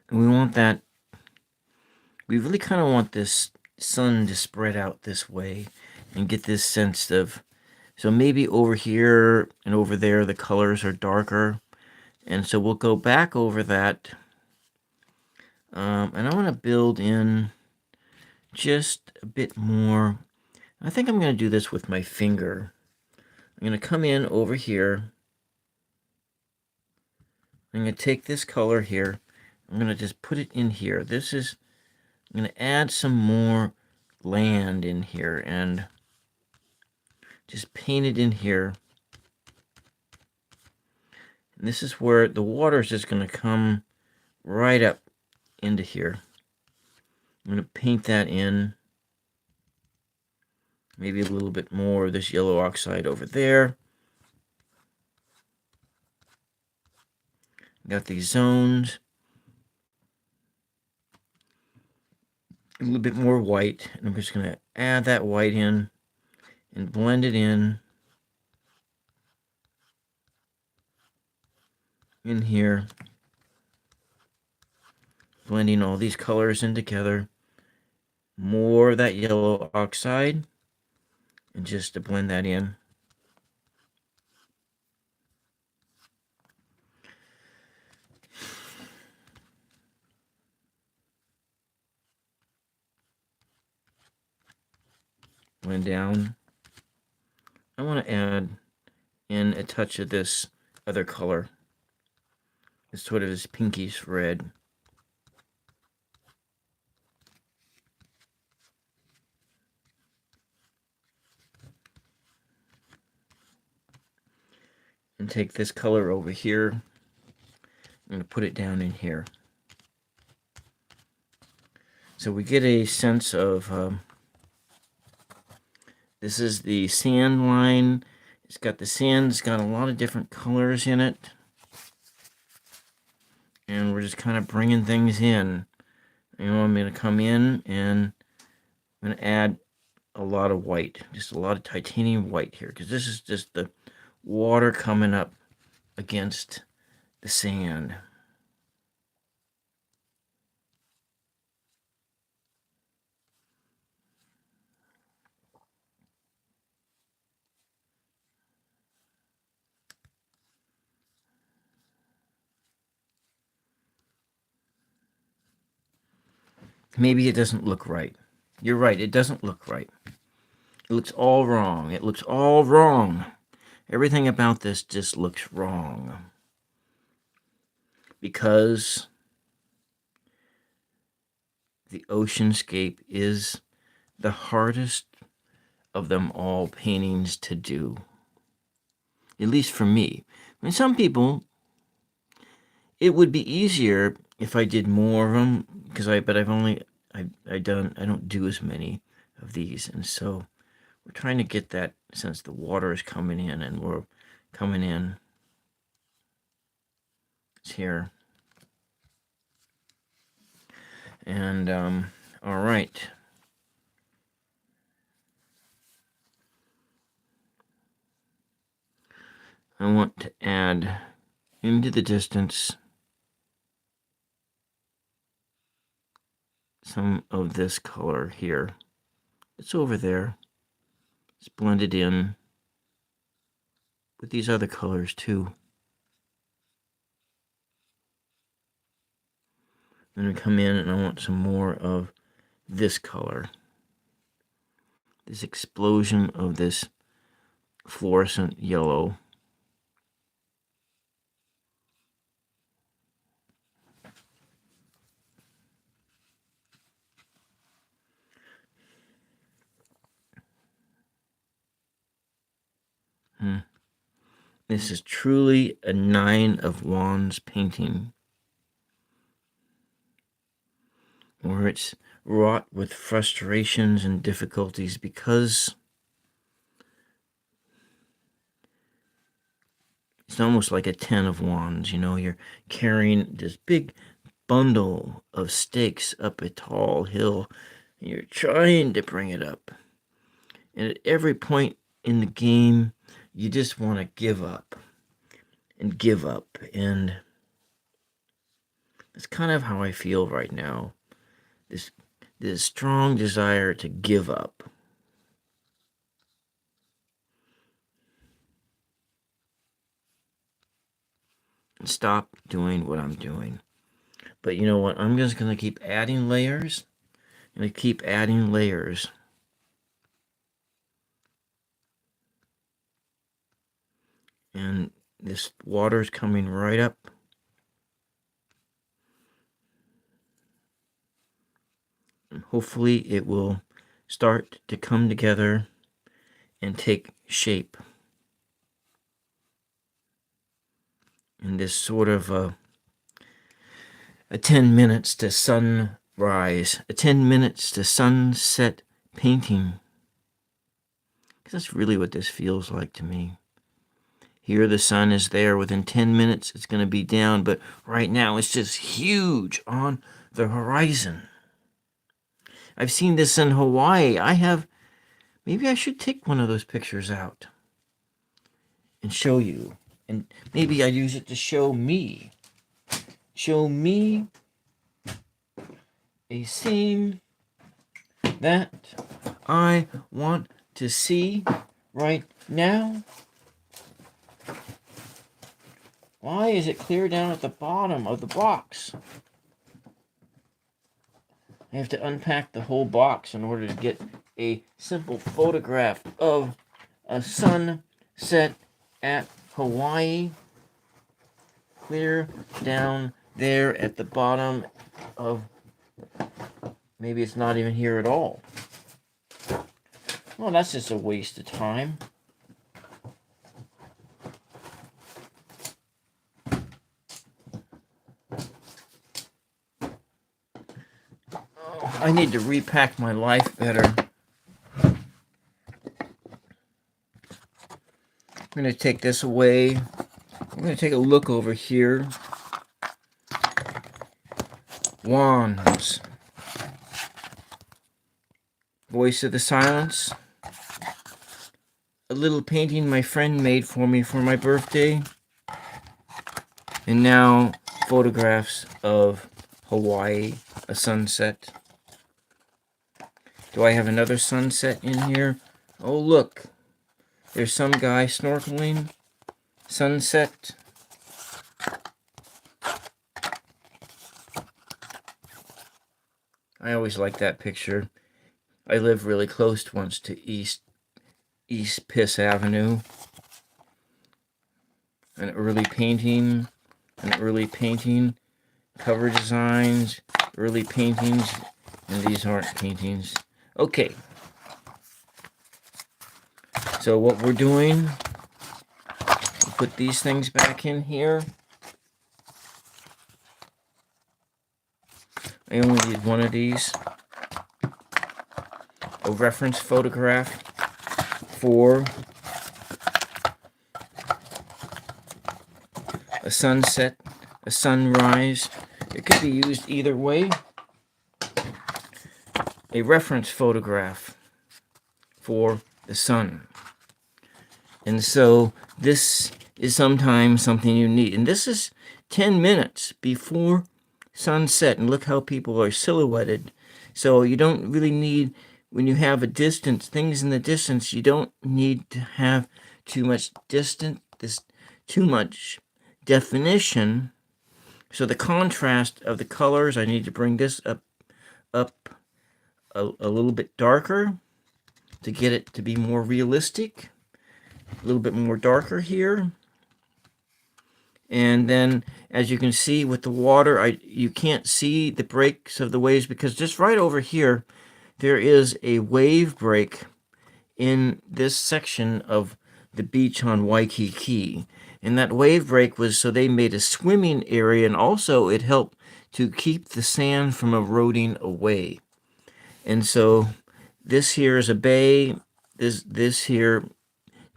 And we want that. We really kind of want this sun to spread out this way and get this sense of, so maybe over here and over there the colors are darker. And so we'll go back over that And I want to build in just a bit more. I think I'm going to do this with my finger. I'm going to come in over here. I'm going to take this color here. I'm going to just put it in here. I'm going to add some more land in here and just paint it in here. And this is where the water is just going to come right up into here. I'm going to paint that in. Maybe a little bit more of this yellow oxide over there. Got these zones. A little bit more white. And I'm just going to add that white in and blend it in here. Blending all these colors in together. More of that yellow oxide. And just to blend that in. Blend down. I want to add in a touch of this other color. It's sort of this pinkish red. And take this color over here. I'm going to put it down in here. So we get a sense of, this is the sand line. It's got the sand, it's got a lot of different colors in it. And we're just kind of bringing things in. I'm going to come in and I'm going to add a lot of white, just a lot of titanium white here, because this is just the water coming up against the sand. Maybe it doesn't look right. You're right, it doesn't look right. It looks all wrong. It looks all wrong. Everything about this just looks wrong. Because the oceanscape is the hardest of them all paintings to do. At least for me. I mean, some people, it would be easier if I did more of them, but I don't do as many of these, and so we're trying to get that since the water is coming in and we're coming in. It's here. And, all right. I want to add into the distance some of this color here. It's over there. It's blended in with these other colors too. Then I come in and I want some more of this color. This explosion of this fluorescent yellow. This is truly a 9 of Wands painting, where it's wrought with frustrations and difficulties because it's almost like a 10 of Wands. You're carrying this big bundle of stakes up a tall hill, and you're trying to bring it up. And at every point in the game, you just want to give up. And that's kind of how I feel right now. This strong desire to give up. And stop doing what I'm doing. But you know what? I'm just going to keep adding layers. I'm going to keep adding layers. And this water is coming right up. And hopefully it will start to come together and take shape. In this sort of a 10 minutes to sunrise, a 10 minutes to sunset painting. Because that's really what this feels like to me. Here the sun is there. Within 10 minutes it's going to be down, but right now it's just huge on the horizon. I've seen this in Hawaii. Maybe I should take one of those pictures out and show you. And maybe I use it to show me. Show me a scene that I want to see right now. Why is it clear down at the bottom of the box? I have to unpack the whole box in order to get a simple photograph of a sunset at Hawaii. Clear down there at the bottom of... Maybe it's not even here at all. Well, that's just a waste of time. Oh, I need to repack my life better. I'm going to take this away. I'm going to take a look over here. Wands. Voice of the Silence. A little painting my friend made for me for my birthday. And now photographs of Hawaii, a sunset. Do I have another sunset in here? Oh, look. There's some guy snorkeling. Sunset. I always like that picture. I live really close once to East Piss Avenue. An early painting. Cover designs, early paintings, and these aren't paintings. Okay. So what we're doing, we'll put these things back in here. I only need one of these. A reference photograph for a sunset, a sunrise. It could be used either way. A reference photograph for the sun. And so this is sometimes something you need. And this is 10 minutes before sunset. And look how people are silhouetted. So you don't really need, when you have a distance, things in the distance, you don't need to have too much distance, too much definition. So the contrast of the colors, I need to bring this up a little bit darker to get it to be more realistic. A little bit more darker here. And then, as you can see with the water, you can't see the breaks of the waves because just right over here, there is a wave break in this section of the beach on Waikiki. And that wave break was so they made a swimming area, and also it helped to keep the sand from eroding away. And so this here is a bay. This here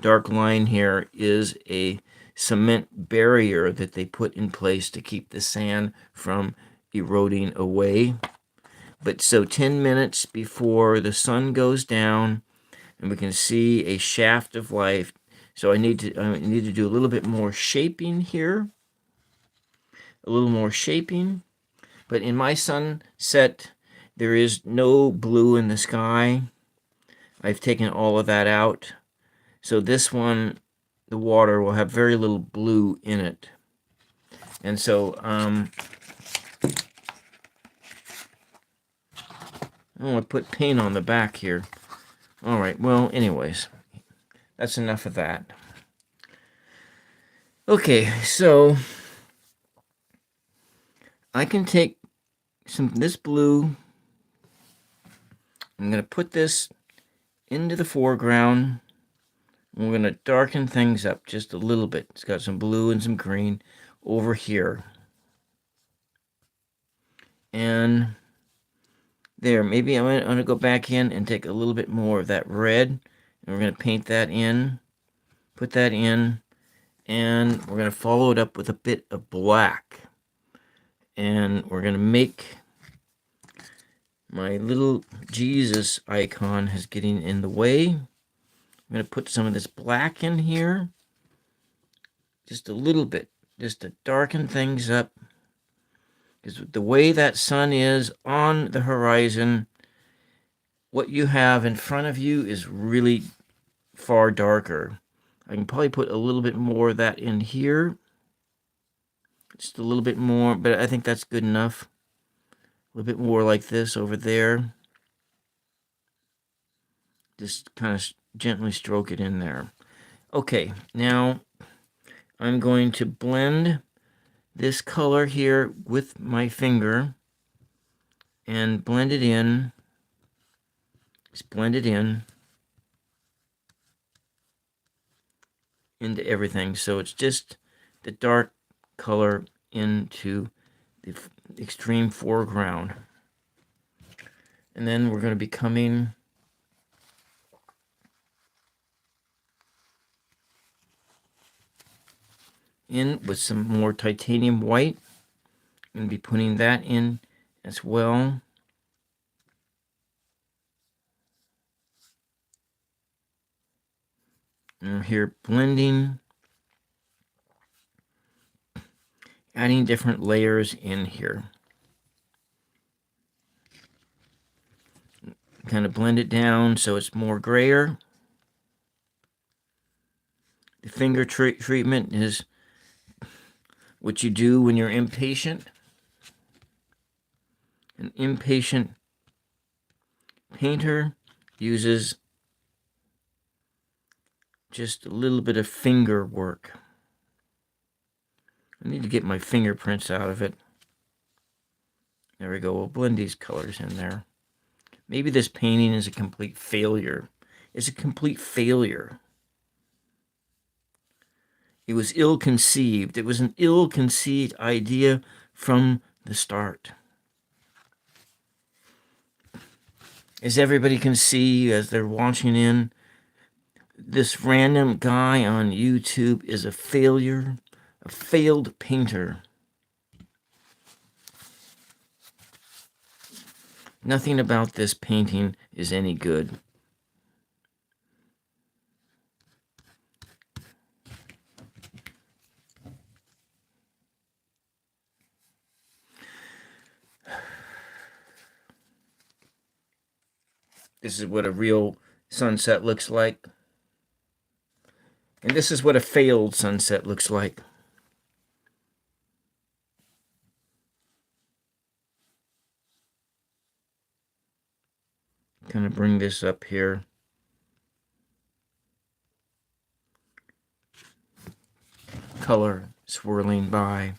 dark line here is a cement barrier that they put in place to keep the sand from eroding away. But so 10 minutes before the sun goes down, and we can see a shaft of light. So I need to do a little bit more shaping here. A little more shaping. But in my sunset, there is no blue in the sky. I've taken all of that out. So this one, the water will have very little blue in it. And so I don't want to put paint on the back here. All right, well, anyways, that's enough of that. Okay, so I can take this blue. I'm going to put this into the foreground. We're going to darken things up just a little bit. It's got some blue and some green over here. And there, maybe I'm going to go back in and take a little bit more of that red. And we're going to paint that in, put that in, and we're going to follow it up with a bit of black. And we're going to make my little Jesus icon is getting in the way. I'm going to put some of this black in here. Just a little bit, just to darken things up. Because the way that sun is on the horizon, what you have in front of you is really far darker. I can probably put a little bit more of that in here. Just a little bit more, but I think that's good enough. A little bit more like this over there. Just kind of gently stroke it in there. Okay, now I'm going to blend this color here with my finger and blend it in. Just blend it in into everything. So it's just the dark color into the extreme foreground. And then we're going to be coming in with some more titanium white. I'm going to be putting that in as well. And we're here blending, adding different layers in here. Kind of blend it down so it's more grayer. The finger treatment is what you do when you're impatient. An impatient painter uses just a little bit of finger work. I need to get my fingerprints out of it. There we go. We'll blend these colors in there. Maybe this painting is a complete failure. It's a complete failure. It was ill-conceived. It was an ill-conceived idea from the start. As everybody can see as they're watching in, this random guy on YouTube is a failure, a failed painter. Nothing about this painting is any good. This is what a real sunset looks like. And this is what a failed sunset looks like. Kind of bring this up here. Color swirling by.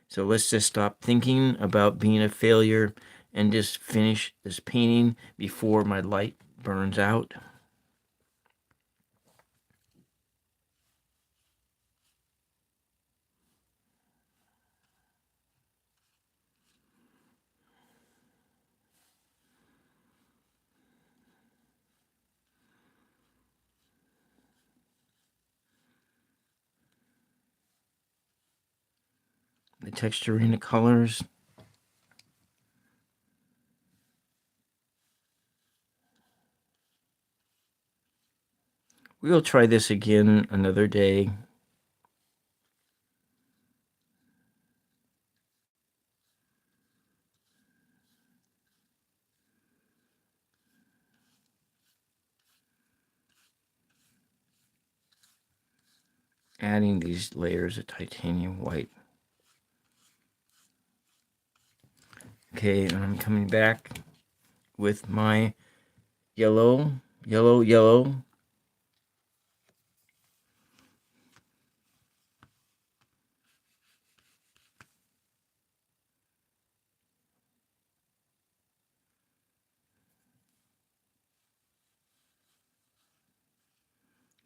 So let's just stop thinking about being a failure and just finish this painting before my light burns out. The texturing, the colors. We'll try this again another day. Adding these layers of titanium white. Okay, and I'm coming back with my yellow, yellow, yellow.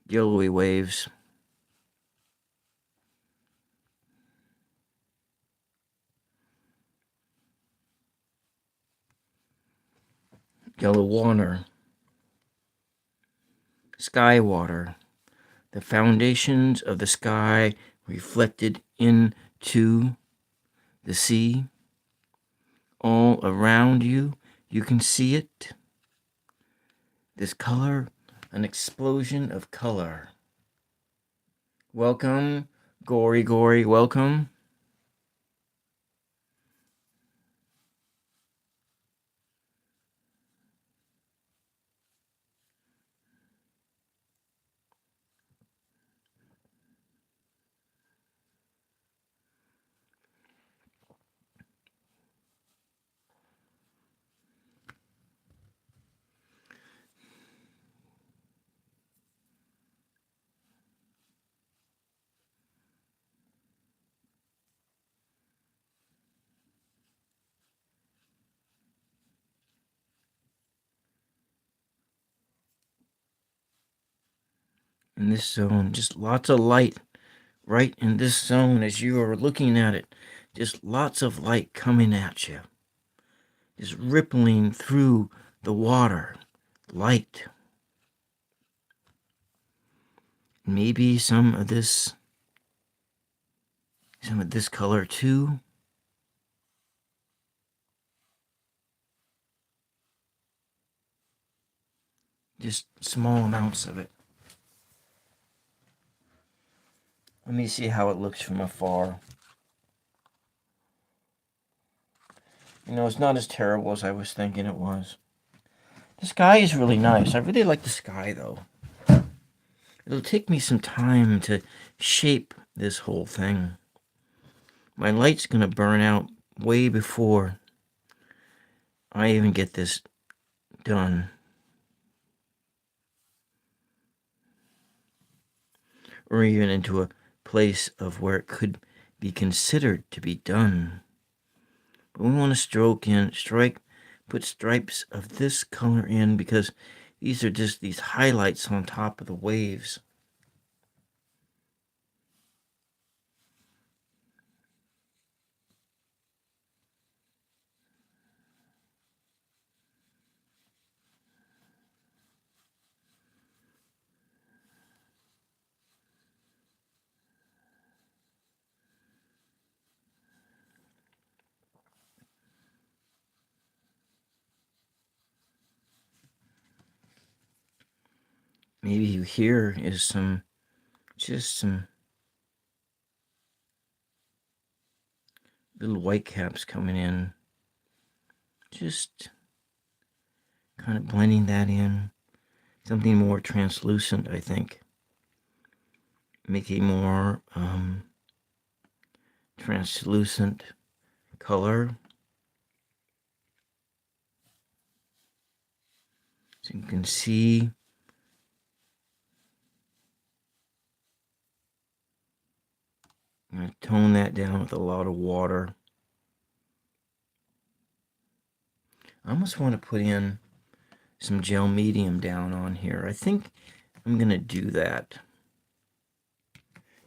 Yellowy waves. Yellow water. Sky water. The foundations of the sky reflected into the sea. All around you, you can see it. This color, an explosion of color. Welcome, Gory Gory, welcome. In this zone, just lots of light right in this zone as you are looking at it. Just lots of light coming at you. Just rippling through the water. Light. Maybe some of this color too. Just small amounts of it. Let me see how it looks from afar. You know, it's not as terrible as I was thinking it was. The sky is really nice. I really like the sky, though. It'll take me some time to shape this whole thing. My light's going to burn out way before I even get this done. Or even into a place of where it could be considered to be done. But we want to put stripes of this color in because these are just these highlights on top of the waves. Maybe here is just some little white caps coming in. Just kind of blending that in. Something more translucent, I think. Make a more translucent color. So you can see I'm going to tone that down with a lot of water. I almost want to put in some gel medium down on here. I think I'm going to do that.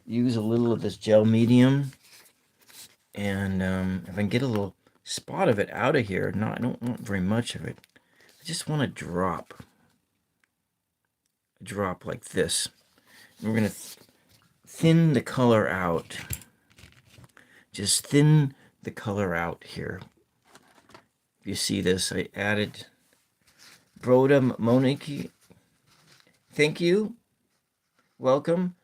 Use a little of this gel medium. And if I can get a little spot of it out of here, I don't want very much of it. I just want a drop like this. And we're going to thin the color out. Just thin the color out here. If you see this, I added Broda Monique. Thank you. Welcome.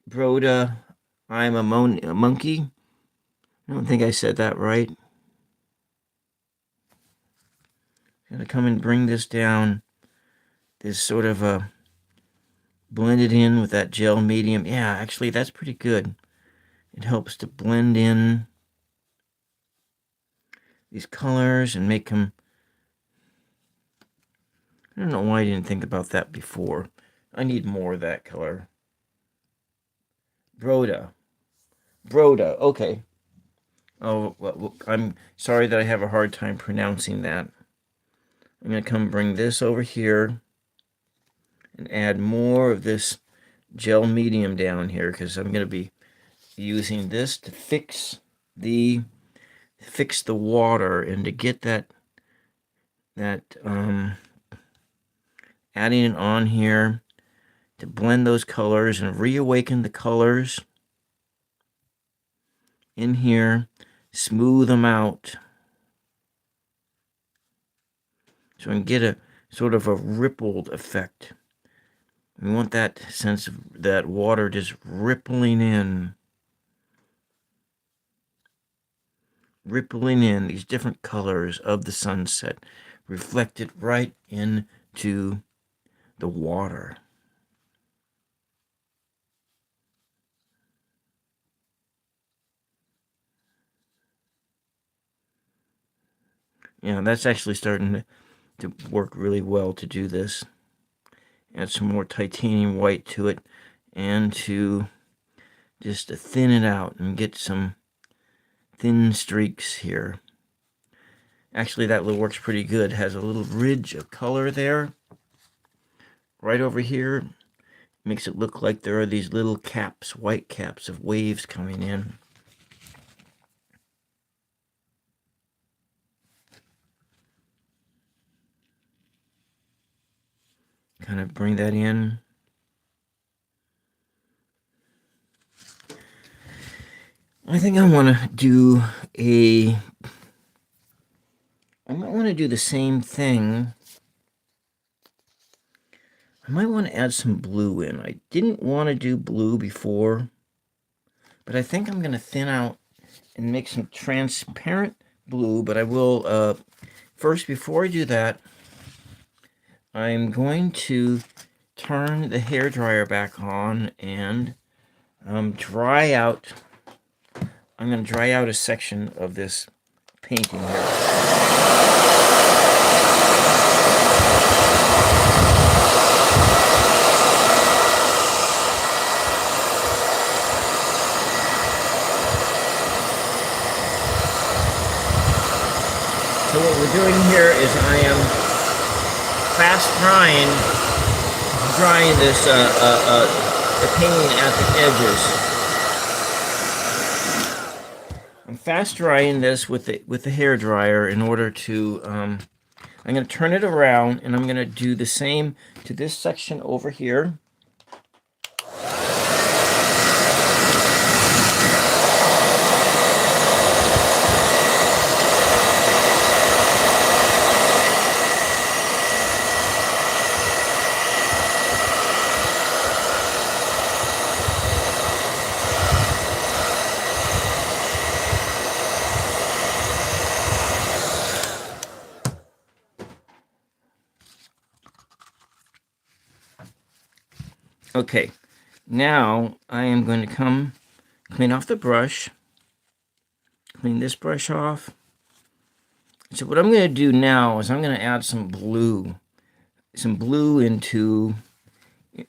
Broda, I'm a monkey. I don't think I said that right. I'm going to come and bring this down. This sort of a blend it in with that gel medium. Yeah, actually, that's pretty good. It helps to blend in these colors and make them... I don't know why I didn't think about that before. I need more of that color. Broda. Okay. Oh, well, I'm sorry that I have a hard time pronouncing that. I'm going to come bring this over here and add more of this gel medium down here, because I'm going to be using this to fix the water and to get that adding it on here to blend those colors and reawaken the colors in here, smooth them out, so I can get a sort of a rippled effect. We want that sense of that water just rippling in these different colors of the sunset, reflected right into the water. Yeah, that's actually starting to work really well to do this. Add some more titanium white to it, and to just to thin it out and get some thin streaks here. Actually, that works pretty good. Has a little ridge of color there. Right over here, makes it look like there are these little caps, white caps of waves coming in. Kind of bring that in. I think I want to do I might want to do the same thing. I might want to add some blue in. I didn't want to do blue before, but I think I'm going to thin out and make some transparent blue, but I will, first, before I do that, I'm going to turn the hairdryer back on and dry out. I'm going to dry out a section of this painting here. So what we're doing here is I am fast drying this the painting at the edges. I'm fast drying this with the hair dryer in order to I'm going to turn it around, and I'm going to do the same to this section over here. Okay, now I am going to come clean off the brush, clean this brush off. So what I'm going to do now is I'm going to add some blue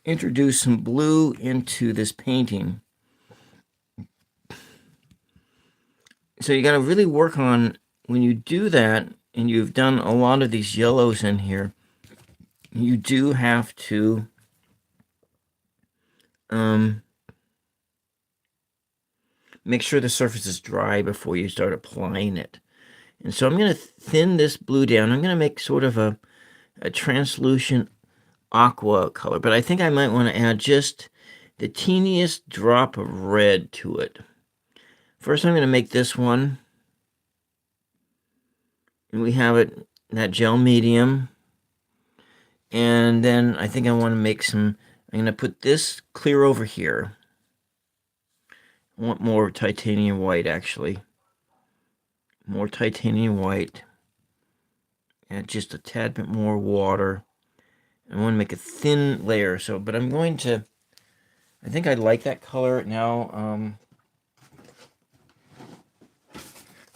introduce some blue into this painting. So you got to really work on, when you do that, and you've done a lot of these yellows in here, you do have to make sure the surface is dry before you start applying it. And so I'm going to thin this blue down. I'm going to make sort of a translucent aqua color, but I think I might want to add just the teeniest drop of red to it. First, I'm going to make this one, and we have it, that gel medium. And then I think I want to make some, I'm going to put this clear over here. I want more titanium white, actually. More titanium white. Add just a tad bit more water. I want to make a thin layer. So, but I'm going to, I think I like that color now.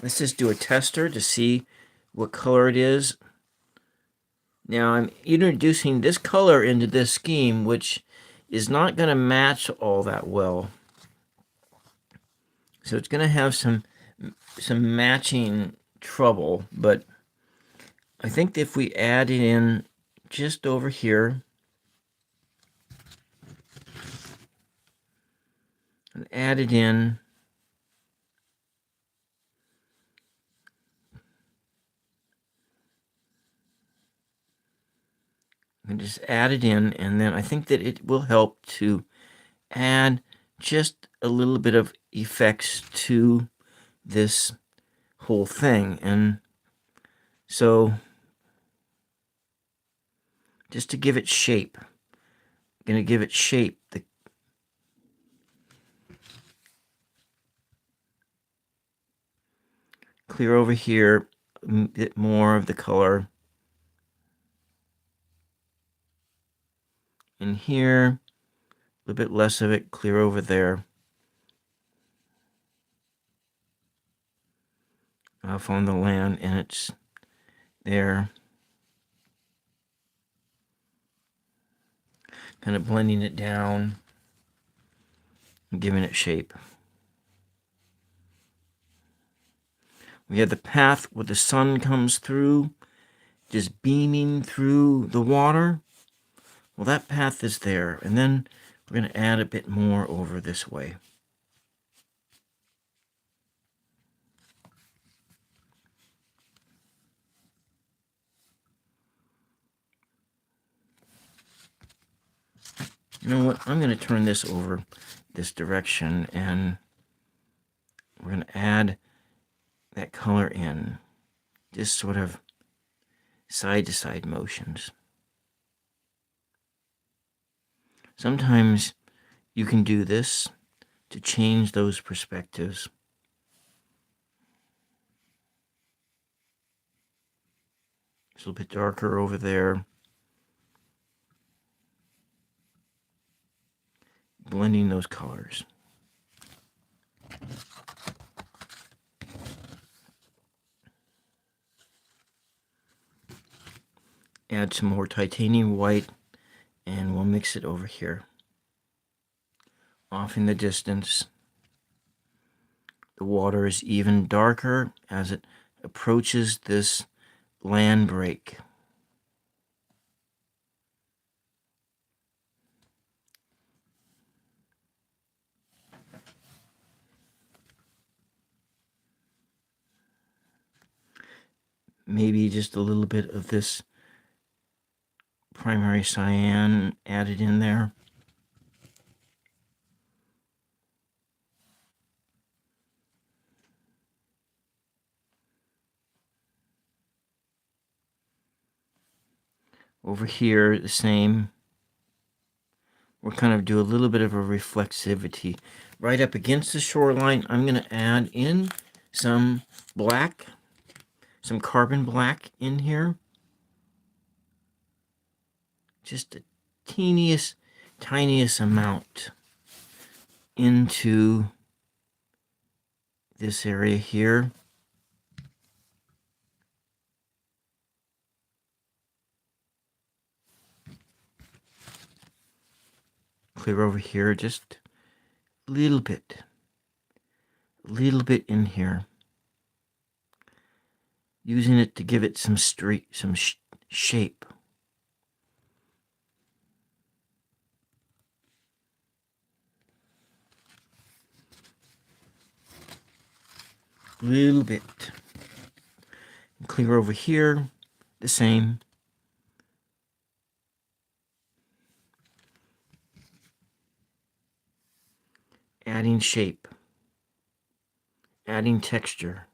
Let's just do a tester to see what color it is. Now I'm introducing this color into this scheme, which is not going to match all that well. So it's going to have some matching trouble, but I think if we add it in just over here and add it in, and just add it in, and then I think that it will help to add just a little bit of effects to this whole thing. And so just to give it shape, I'm going to give it shape. Clear over here a bit more of the color. In here, a little bit less of it, clear over there. Off on the land, and it's there. Kind of blending it down and giving it shape. We have the path where the sun comes through, just beaming through the water. Well, that path is there, and then we're going to add a bit more over this way. You know what? I'm going to turn this over this direction, and we're going to add that color in. Just sort of side-to-side motions. Sometimes you can do this to change those perspectives. It's a little bit darker over there. Blending those colors. Add some more titanium white, and we'll mix it over here. Off in the distance, the water is even darker as it approaches this land break. Maybe just a little bit of this primary cyan added in there. Over here, the same. We'll kind of do a little bit of a reflexivity. Right up against the shoreline, I'm going to add in some black, some carbon black in here. Just the tiniest amount into this area here. Clear over here, just a little bit in here. Using it to give it some shape. Little bit. Clear over here, the same. Adding shape. Adding texture.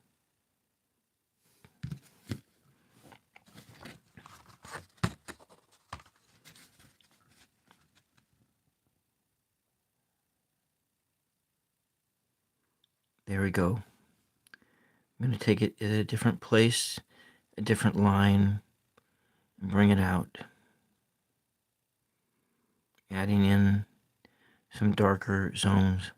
There we go. I'm going to take it at a different place, a different line, and bring it out. Adding in some darker zones.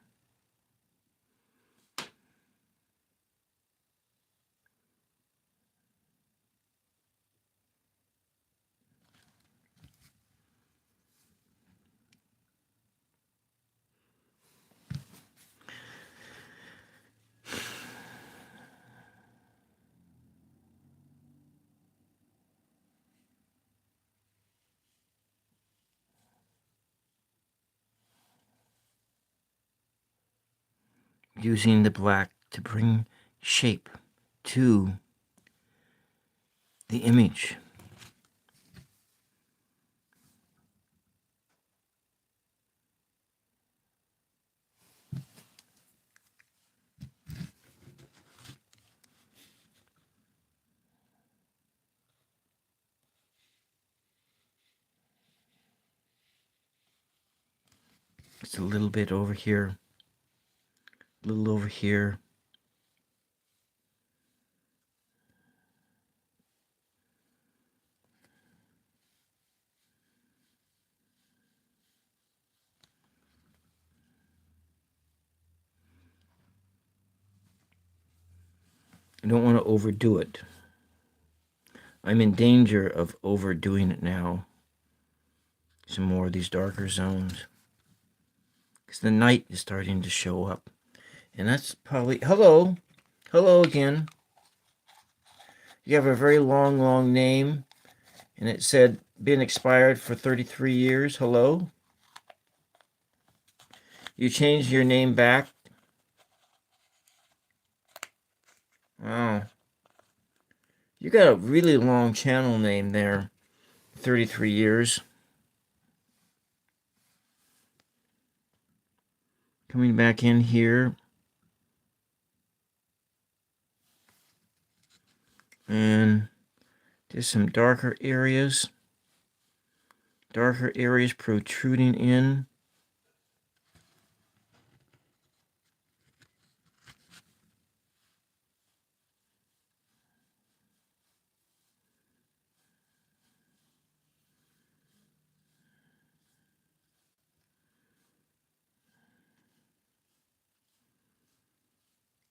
using the black to bring shape to the image. It's a little bit over here, a little over here. I don't want to overdo it. I'm in danger of overdoing it now. Some more of these darker zones. Because the night is starting to show up. And that's probably... Hello. Hello again. You have a very long name. And it said, been expired for 33 years. Hello. You changed your name back. Wow. You got a really long channel name there. 33 years. Coming back in here. And just some darker areas. Darker areas protruding in.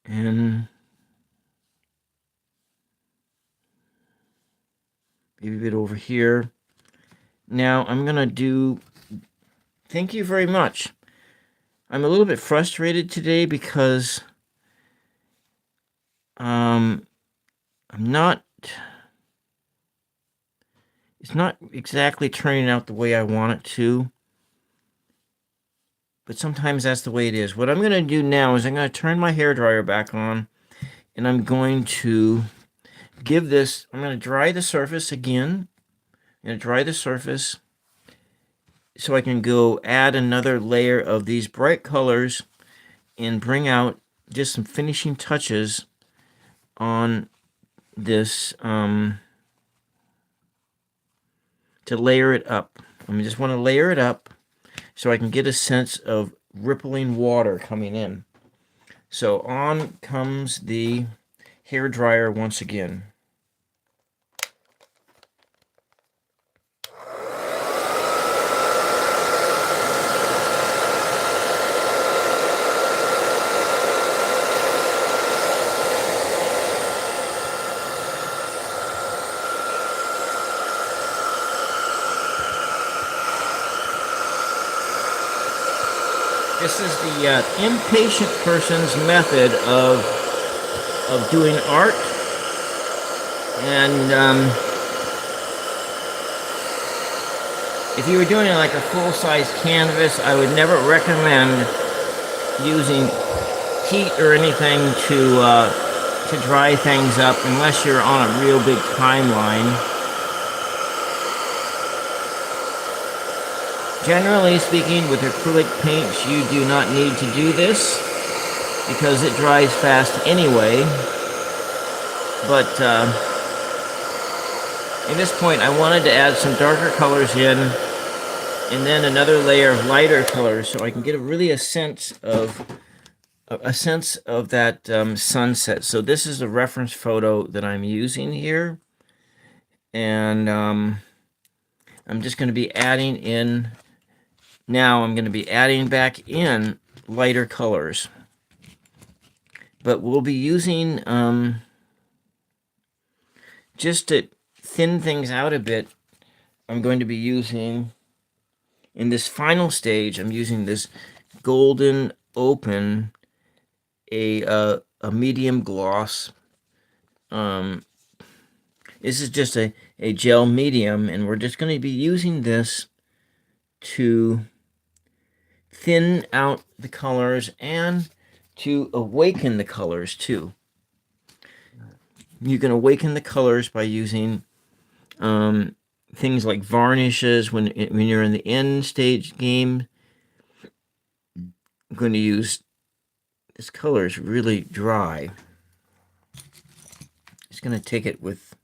And maybe a bit over here. Now I'm going to do... Thank you very much. I'm a little bit frustrated today because I'm not... It's not exactly turning out the way I want it to. But sometimes that's the way it is. What I'm going to do now is I'm going to turn my hairdryer back on. And I'm going to give this... I'm going to dry the surface again. I'm going to dry the surface so I can go add another layer of these bright colors and bring out just some finishing touches on this to layer it up. I just want to layer it up so I can get a sense of rippling water coming in. So on comes the hair dryer once again. This is the impatient person's method of doing art, and if you were doing it like a full-size canvas, I would never recommend using heat or anything to dry things up unless you're on a real big timeline. Generally speaking, with acrylic paints, you do not need to do this because it dries fast anyway. But at this point, I wanted to add some darker colors in and then another layer of lighter colors so I can get a sense of that sunset. So this is a reference photo that I'm using here, and I'm just going to be adding in. Now I'm going to be adding back in lighter colors. But we'll be using, just to thin things out a bit, I'm going to be using, in this final stage, I'm using this Golden Open, a medium gloss. This is just a gel medium, and we're just going to be using this to thin out the colors and to awaken the colors too. You can awaken the colors by using things like varnishes. When you're in the end stage game, I'm going to use this color is really dry. Just going to take it with.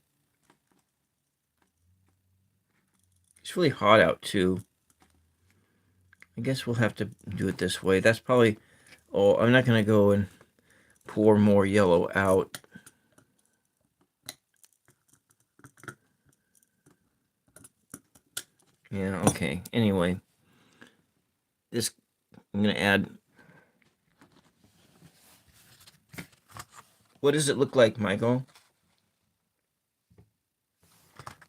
It's really hot out too. I guess we'll have to do it this way. That's probably. Oh, I'm not going to go and pour more yellow out. Yeah, okay. Anyway, this I'm going to add. What does it look like, Michael?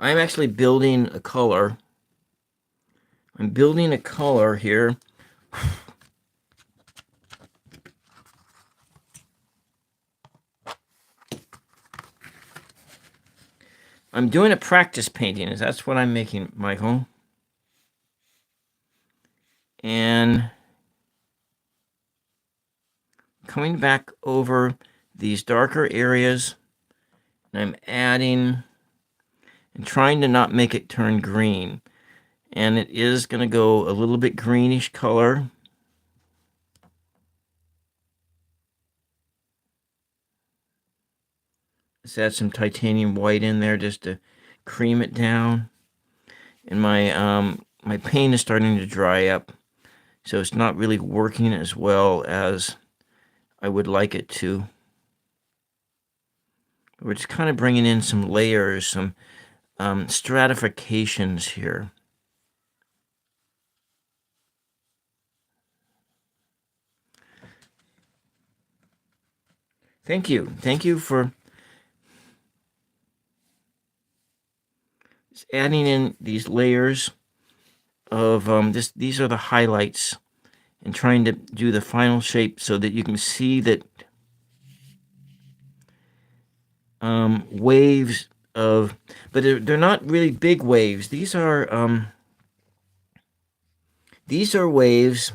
I'm actually building a color. I'm building a color here. I'm doing a practice painting. That's what I'm making, Michael. And coming back over these darker areas, and I'm adding and trying to not make it turn green. And it is going to go a little bit greenish color. Let's add some titanium white in there just to cream it down. And my paint is starting to dry up, so it's not really working as well as I would like it to. We're just kind of bringing in some layers, some stratifications here. Thank you. Thank you for adding in these layers of these are the highlights, and trying to do the final shape so that you can see that waves of, but they're not really big waves. These are waves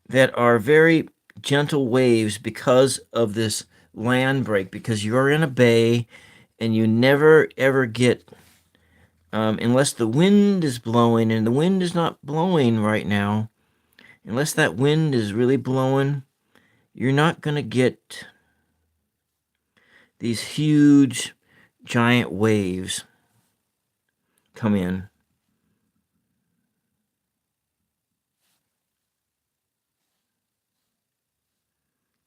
that are very gentle waves because of this land break, because you're in a bay and you never ever get unless the wind is blowing, and the wind is not blowing right now. Unless that wind is really blowing, you're not going to get these huge giant waves come in.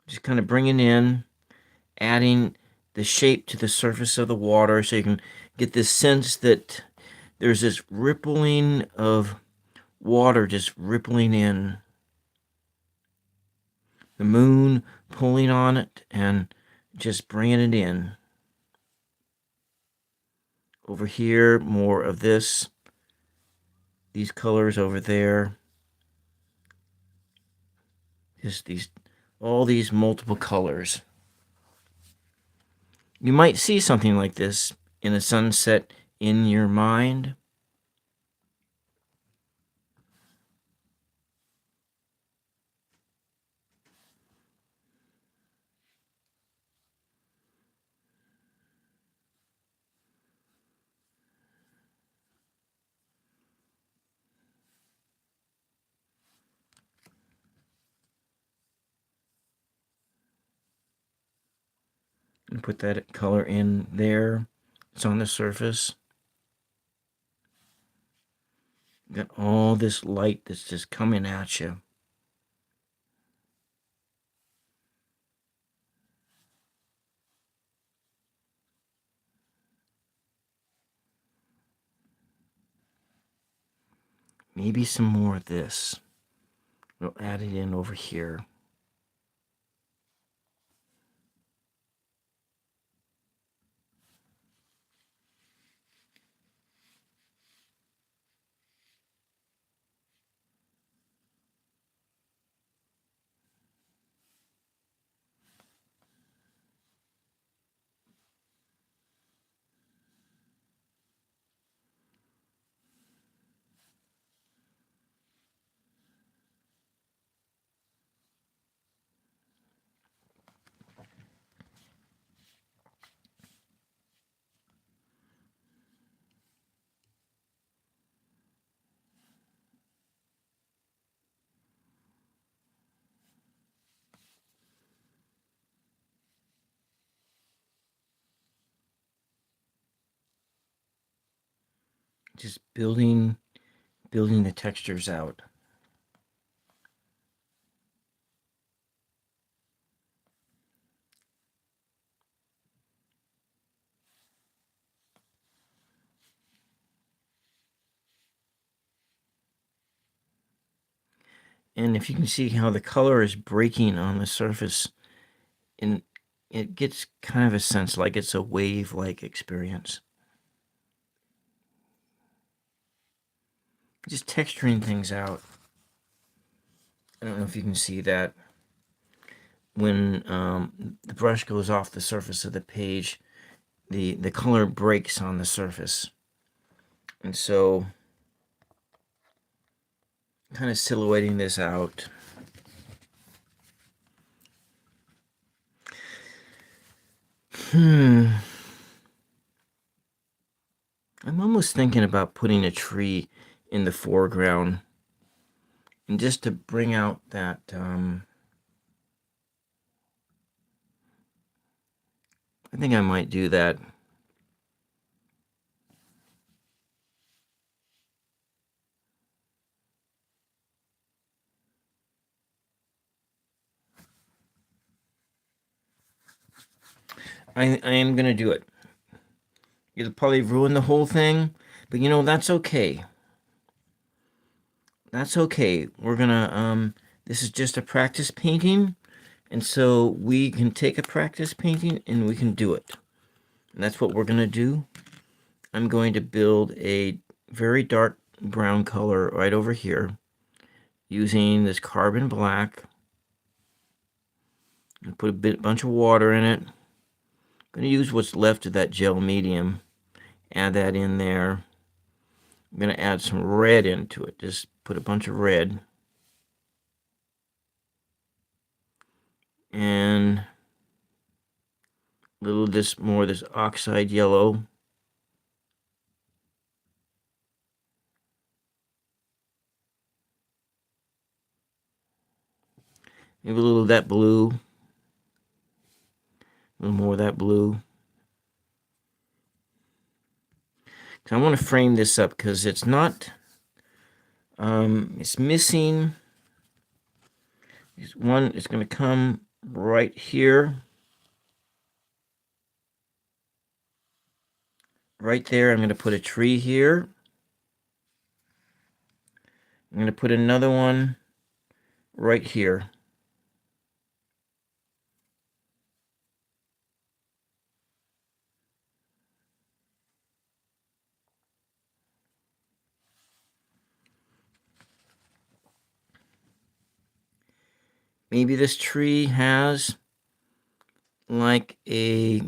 Just kind of bringing in, adding the shape to the surface of the water so you can get this sense that there's this rippling of water just rippling in. The moon pulling on it and just bringing it in. Over here, more of this. These colors over there. Just all these multiple colors. You might see something like this in a sunset in your mind. And put that color in there. It's on the surface. Got all this light that's just coming at you. Maybe some more of this. We'll add it in over here. just building the textures out. And if you can see how the color is breaking on the surface, and it gets kind of a sense like it's a wave-like experience. Just texturing things out. I don't know if you can see that. When the brush goes off the surface of the page, the color breaks on the surface. And so, kind of silhouetting this out. I'm almost thinking about putting a tree in the foreground, and just to bring out that I think I might do that. I am gonna do it. It'll probably ruin the whole thing, but you know, that's okay. That's okay. We're gonna this is just a practice painting, and so we can take a practice painting and we can do it. And that's what we're gonna do. I'm going to build a very dark brown color right over here using this carbon black. And put a bunch of water in it. I'm going to use what's left of that gel medium. Add that in there. I'm going to add some red into it. Just put a bunch of red. And a little more of this oxide yellow. Maybe a little of that blue. A little more of that blue. I want to frame this up because it's not, it's missing. One, it's going to come right here. Right there, I'm going to put a tree here. I'm going to put another one right here. Maybe this tree has like a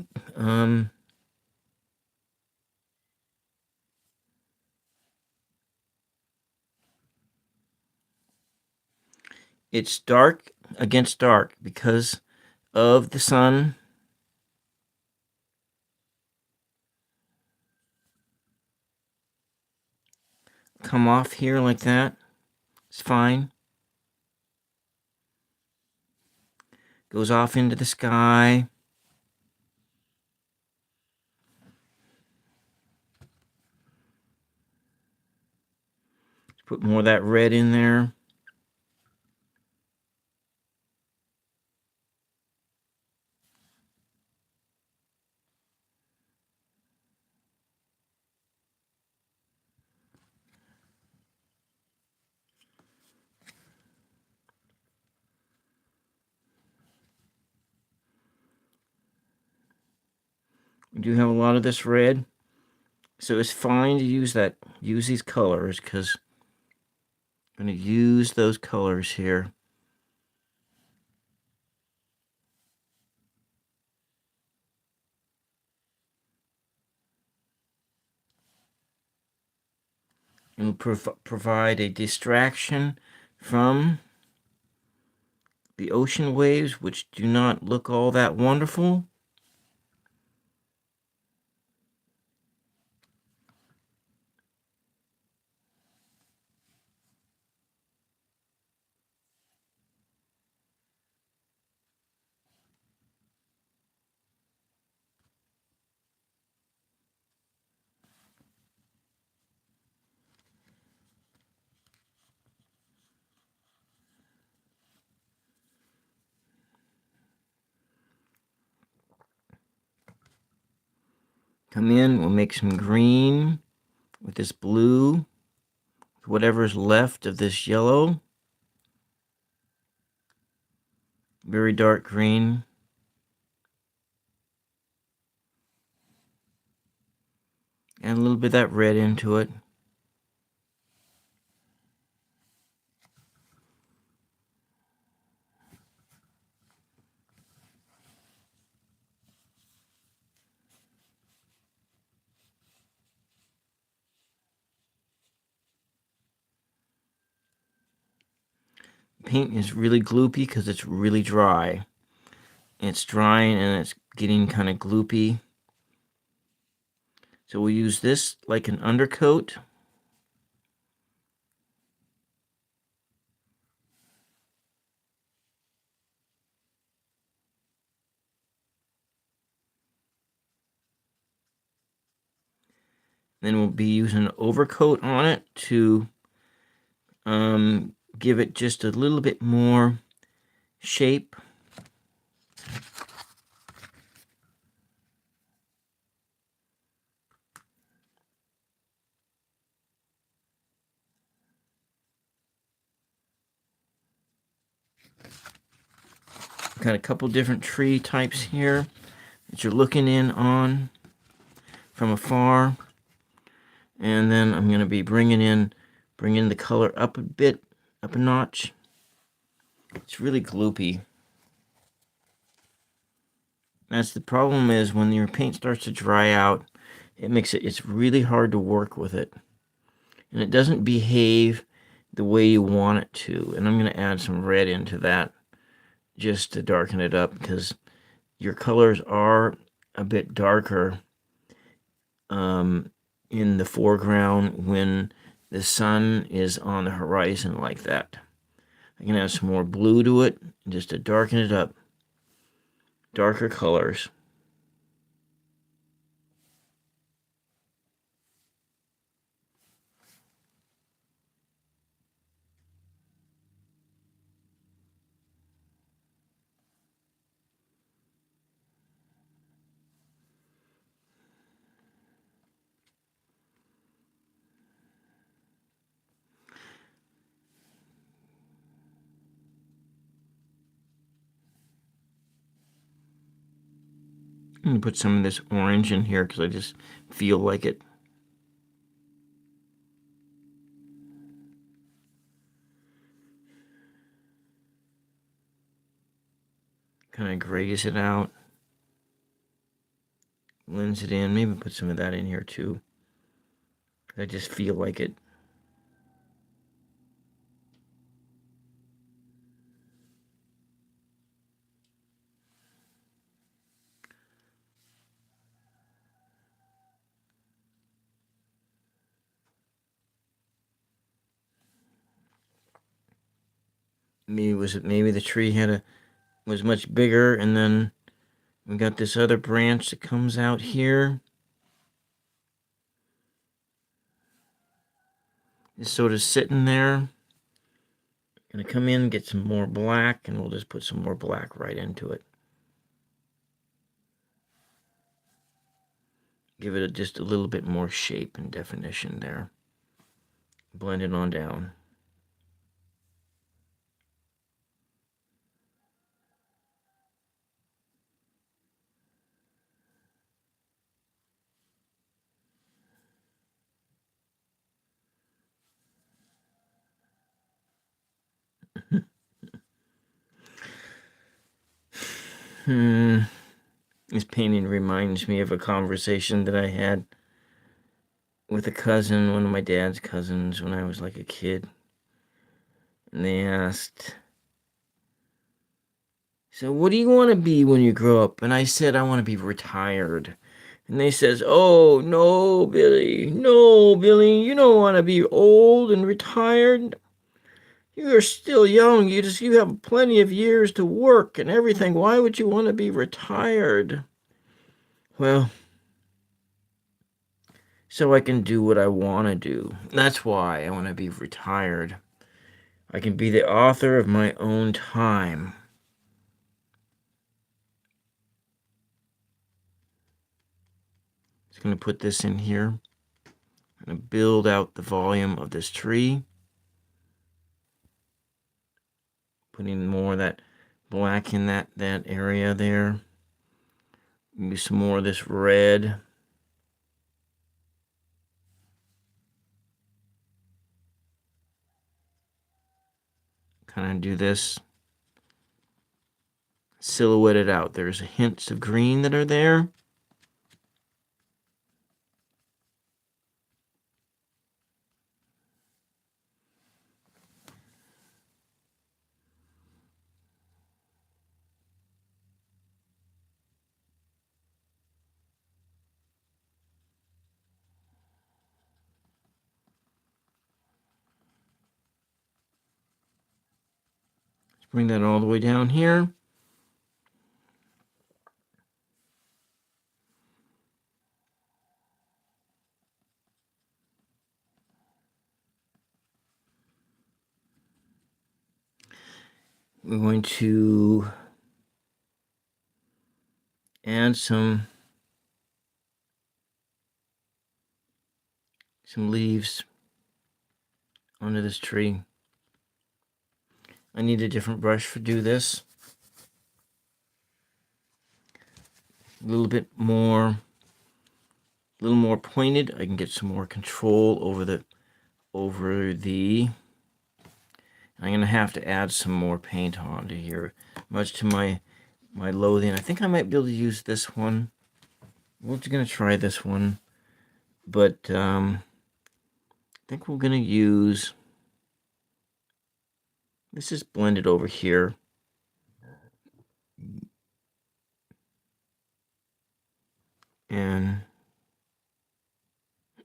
it's dark against dark because of the sun. Come off here like that. It's fine. Goes off into the sky. Put more of that red in there. We do have a lot of this red. So it's fine to use these colors because I'm going to use those colors here. And provide a distraction from the ocean waves, which do not look all that wonderful. Come in, we'll make some green with this blue, whatever's left of this yellow. Very dark green. Add a little bit of that red into it. Paint is really gloopy because it's really dry. It's drying and it's getting kind of gloopy. So we'll use this like an undercoat. Then we'll be using an overcoat on it to give it just a little bit more shape. Got a couple different tree types here that you're looking in on from afar. And then I'm going to be bringing the color up a bit, up a notch. It's really gloopy. That's the problem, is when your paint starts to dry out, it's really hard to work with it. And it doesn't behave the way you want it to. And I'm going to add some red into that just to darken it up, because your colors are a bit darker in the foreground when the sun is on the horizon like that. I can add some more blue to it just to darken it up. Darker colors. I'm going to put some of this orange in here because I just feel like it. Kind of grays it out. Blends it in. Maybe put some of that in here too. I just feel like it. Maybe the tree was much bigger, and then we got this other branch that comes out here. It's sort of sitting there. Gonna come in, get some more black, and we'll just put some more black right into it. Give it just a little bit more shape and definition there. Blend it on down. This painting reminds me of a conversation that I had with a cousin, one of my dad's cousins, when I was like a kid. And they asked, "So what do you want to be when you grow up?" And I said, "I want to be retired." And they says, "Oh, no, Billy, you don't want to be old and retired. You are still young. You have plenty of years to work and everything. Why would you want to be retired?" Well, so I can do what I want to do. That's why I want to be retired. I can be the author of my own time. going to put this in here. I'm going to build out the volume of this tree. Putting more of that black in that area there. Maybe some more of this red. Kind of do this. Silhouette it out. There's hints of green that are there. Let's bring that all the way down here. We're going to add some leaves onto this tree. I need a different brush to do this. A little more pointed. I can get some more control over the. I'm gonna have to add some more paint onto here, much to my loathing. I think I might be able to use this one. We're just gonna try this one, but I think we're gonna use. This is blended over here. And a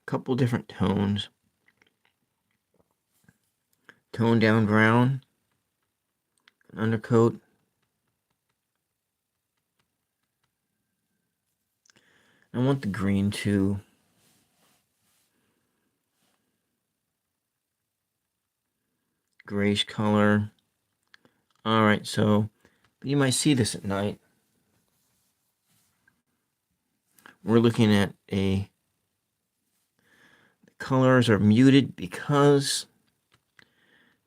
couple different tones. Tone down brown, an undercoat. I want the green too. Grayish color. All right, so you might see this at night. We're looking at the colors are muted because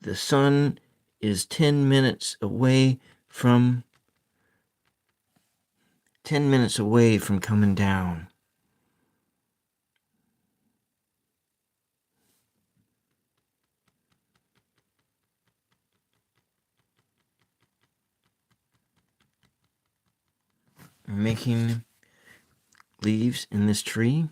the sun is 10 minutes away from coming down. I'm making leaves in this tree.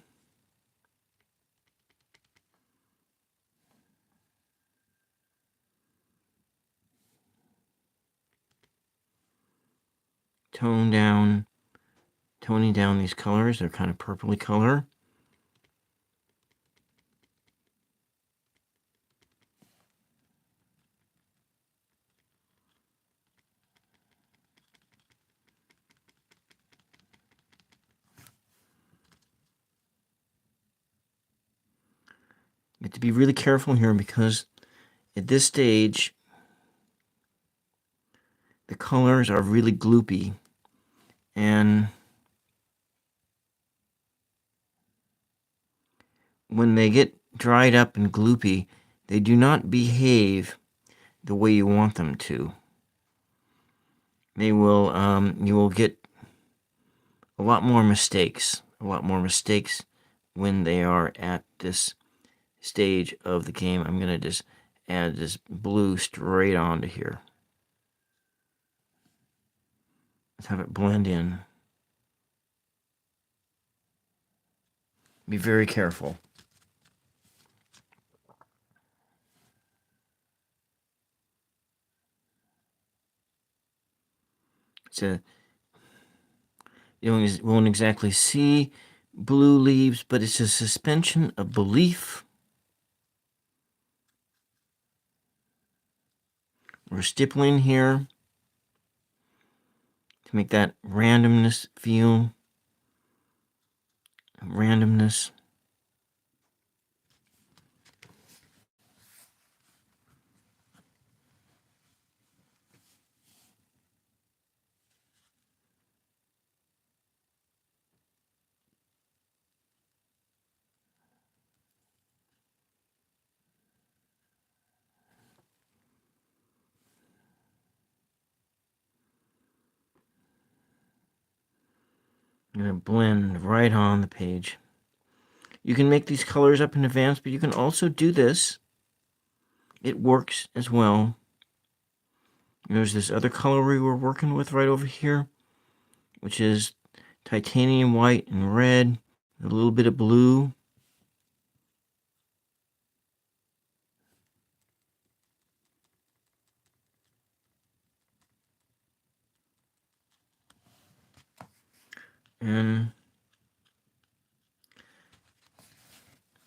Toning down these colors. They're kind of purpley color. You have to be really careful here because at this stage, the colors are really gloopy, and when they get dried up and gloopy, they do not behave the way you want them to. They will, you will get a lot more mistakes when they are at this stage of the game. I'm going to just add this blue straight onto here. Let's have it blend in. Be very careful. You won't exactly see blue leaves, but it's a suspension of belief. We're stippling here to make that randomness feel. Randomness. I'm going to blend right on the page. You can make these colors up in advance, but you can also do this. It works as well. There's this other color we were working with right over here, which is titanium white and red, a little bit of blue. And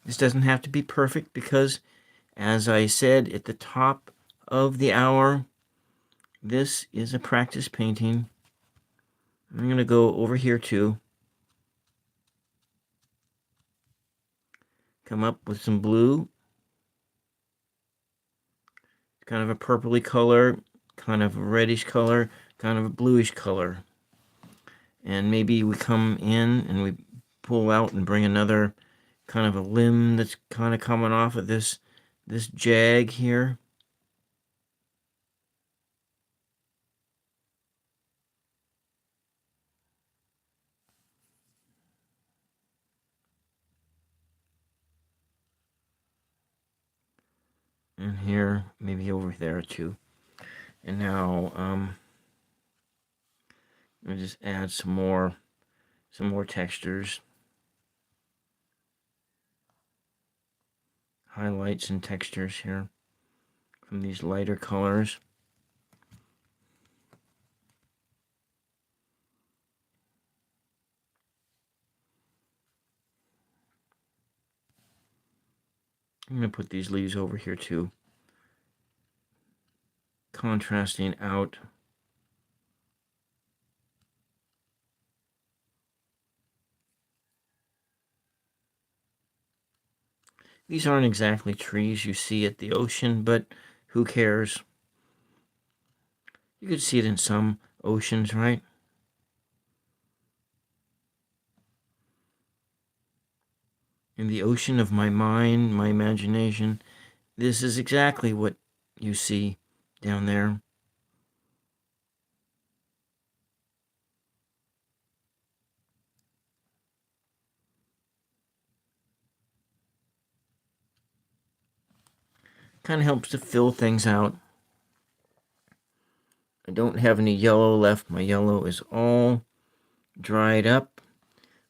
this doesn't have to be perfect because, as I said at the top of the hour, this is a practice painting. I'm going to go over here too. Come up with some blue. Kind of a purpley color, kind of a reddish color, kind of a bluish color. And maybe we come in and we pull out and bring another kind of a limb that's kind of coming off of this jag here. And here, maybe over there too. And now, I'll just add some more textures. Highlights and textures here from these lighter colors. I'm going to put these leaves over here too, contrasting out. These aren't exactly trees you see at the ocean, but who cares? You could see it in some oceans, right? In the ocean of my mind, my imagination, this is exactly what you see down there. Kind of helps to fill things out. I don't have any yellow left. My yellow is all dried up.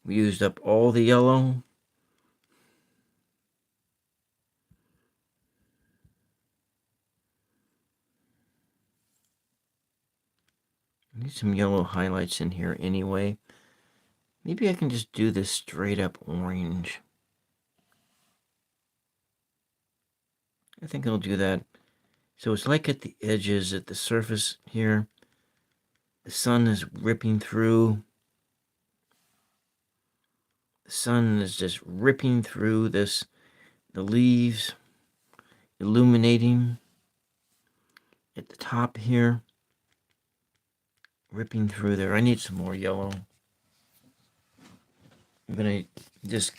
We used up all the yellow. I need some yellow highlights in here anyway. Maybe I can just do this straight up orange. I think I'll do that. So it's like at the edges, at the surface here, the sun is ripping through. The sun is just ripping through the leaves, illuminating at the top here, ripping through there. I need some more yellow. I'm just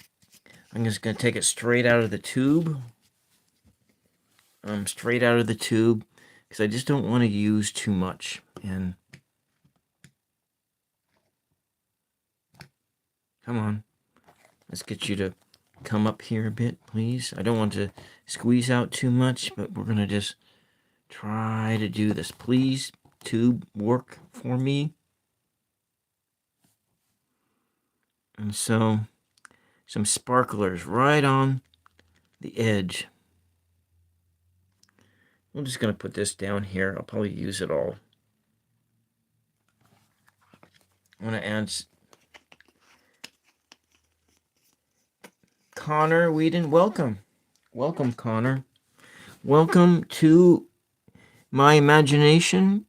gonna take it straight out of the tube. Straight out of the tube, because I just don't want to use too much. And come on, let's get you to come up here a bit, please. I don't want to squeeze out too much, but we're gonna just try to do this. Please, tube, work for me. And so, some sparklers right on the edge. I'm just going to put this down here. I'll probably use it all. I'm going to add Connor Whedon. Welcome. Welcome, Connor. Welcome to my imagination.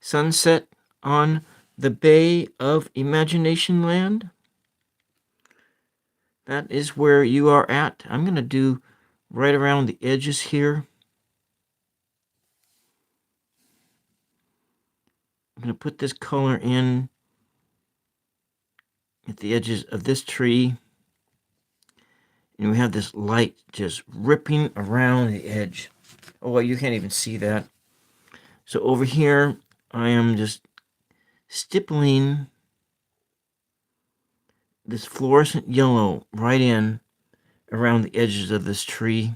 Sunset on the Bay of Imagination Land. That is where you are at. I'm going to do right around the edges here. I'm going to put this color in at the edges of this tree. And we have this light just ripping around the edge. Oh, well, you can't even see that. So over here, I am just stippling this fluorescent yellow right in around the edges of this tree.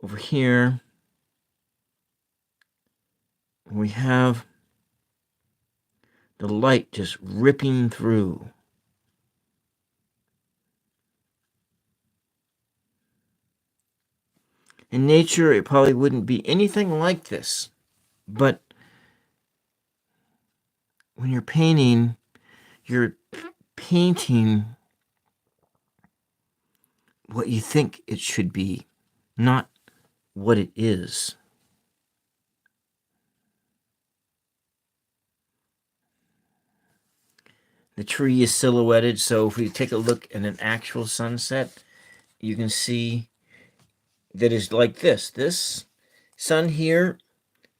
Over here, we have the light just ripping through. In nature, it probably wouldn't be anything like this. But when you're painting what you think it should be, not what it is. The tree is silhouetted, so if we take a look at an actual sunset, you can see that it's like this. This sun here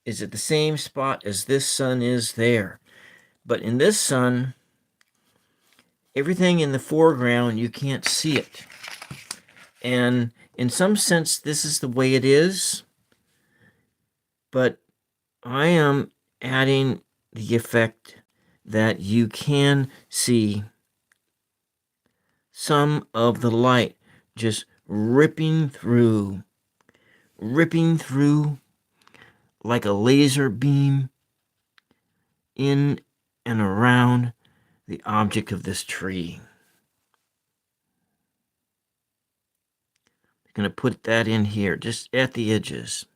is at the same spot as this sun is there. But in this sun, everything in the foreground, you can't see it. And in some sense, this is the way it is. But I am adding the effect that you can see some of the light just ripping through like a laser beam in and around the object of this tree. I'm going to put that in here, just at the edges.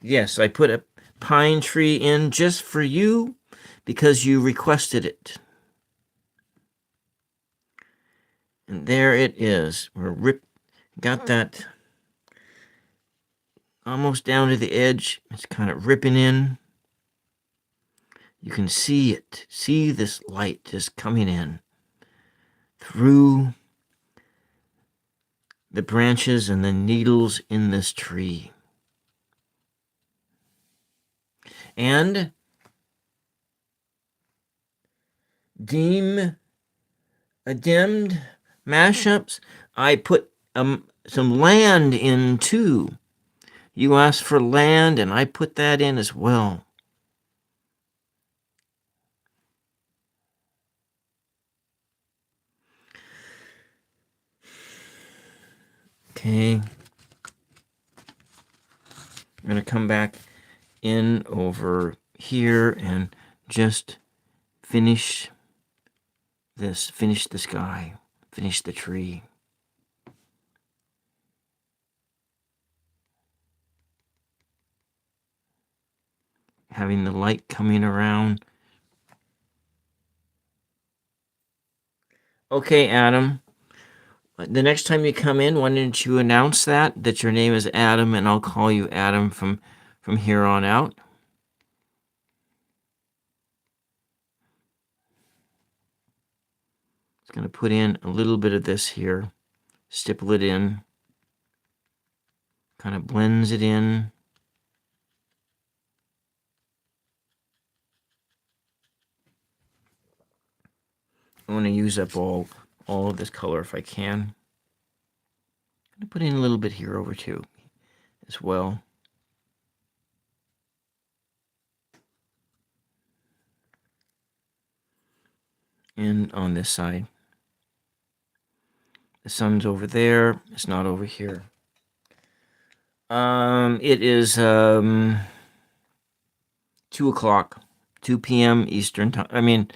Yes, I put a pine tree in just for you because you requested it. And there it is. Got that almost down to the edge. It's kind of ripping in. You can see it. See this light just coming in through the branches and the needles in this tree. And dimmed mashups, I put some land in too. You asked for land, and I put that in as well. Okay. I'm going to come back in over here and just finish this, finish the sky, finish the tree. Having the light coming around. Okay, Adam. The next time you come in, why don't you announce that your name is Adam, and I'll call you Adam from here on out. It's going to put in a little bit of this here, stipple it in, kind of blends it in. I want to use up all of this color if I can. I'm going to put in a little bit here over too, as well. And on this side. The sun's over there. It's not over here. It is 2 o'clock, 2 p.m. Eastern time. I mean,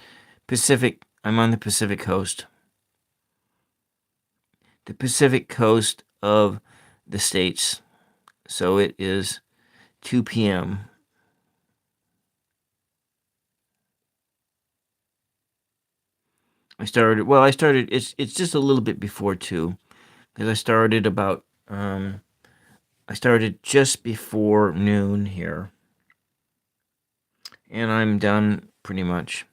Pacific. I'm on the Pacific coast. The Pacific coast of the States. So it is 2 p.m. it's just a little bit before 2, because I started just before noon here. And I'm done pretty much.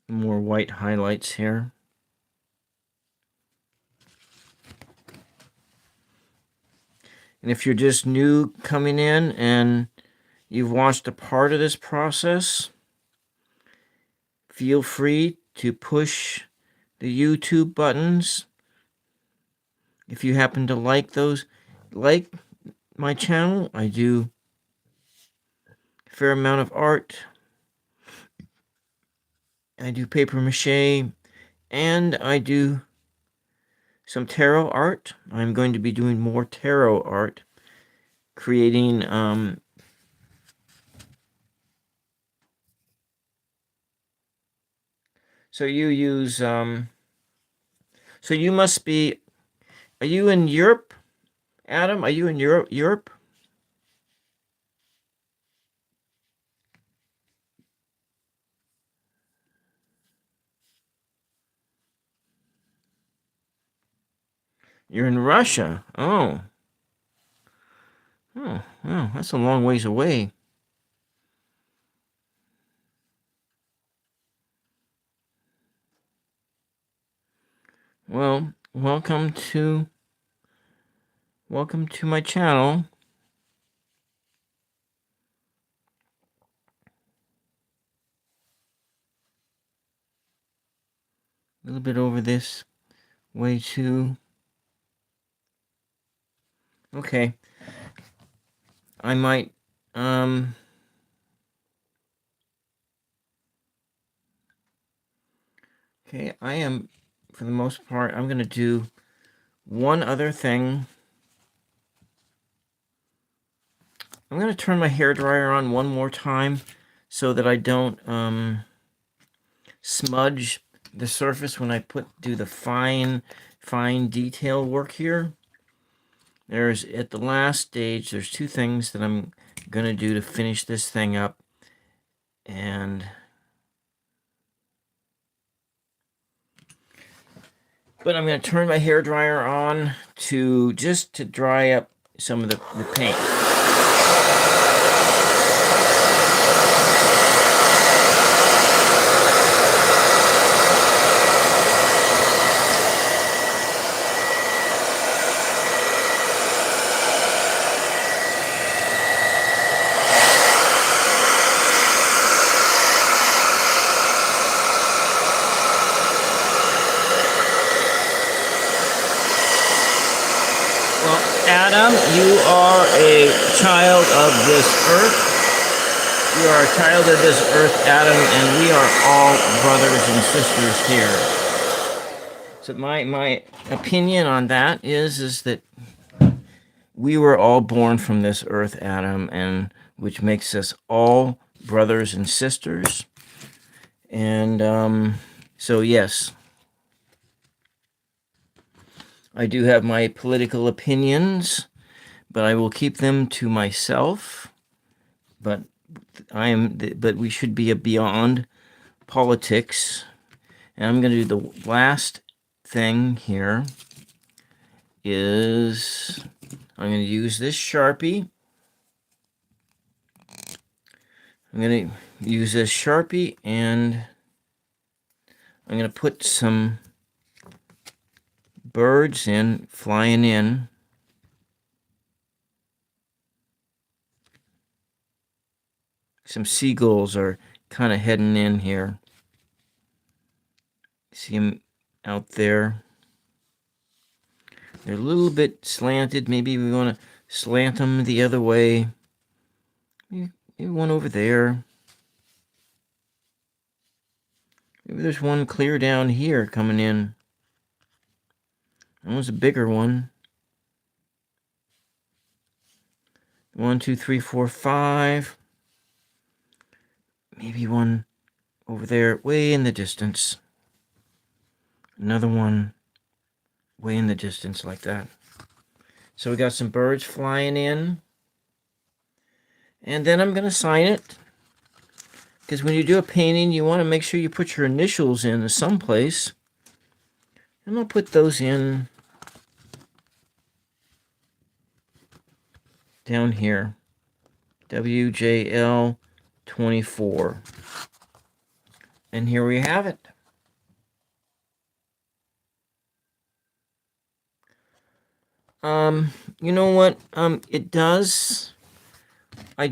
more white highlights here. And if you're just new coming in and you've watched a part of this process, feel free to push the YouTube buttons. If you happen to like those, like my channel, I do a fair amount of art. I do paper mache, and I do some tarot art. I'm going to be doing more tarot art, creating so you use so you must be, are you in Europe, Adam? Are you in Europe? You're in Russia. Oh. Oh, well, that's a long ways away. Well, welcome to my channel. A little bit over this way too. Okay. I might okay, I am, for the most part, I'm going to do one other thing. I'm going to turn my hairdryer on one more time so that I don't smudge the surface when I do the fine detail work here. There's, at the last stage, there's two things that I'm going to do to finish this thing up. But I'm going to turn my hairdryer on just to dry up some of the paint. Adam, you are a child of this earth. You are a child of this earth, Adam, and we are all brothers and sisters here. So my opinion on that is that we were all born from this earth, Adam, and which makes us all brothers and sisters. And so yes, I do have my political opinions, but I will keep them to myself. But we should be beyond politics. And I'm going to do the last thing here. I'm going to use this Sharpie. I'm going to use this Sharpie, and I'm going to put some birds flying in. Some seagulls are kind of heading in here. See them out there. They're a little bit slanted. Maybe we want to slant them the other way. Maybe one over there. Maybe there's one clear down here coming in. That was a bigger one. 1, 2, 3, 4, 5. Maybe one over there, way in the distance. Another one way in the distance, like that. So we got some birds flying in. And then I'm going to sign it. Because when you do a painting, you want to make sure you put your initials in someplace. And I'll put those in down here. WJL-24. And here we have it. You know what? It does. I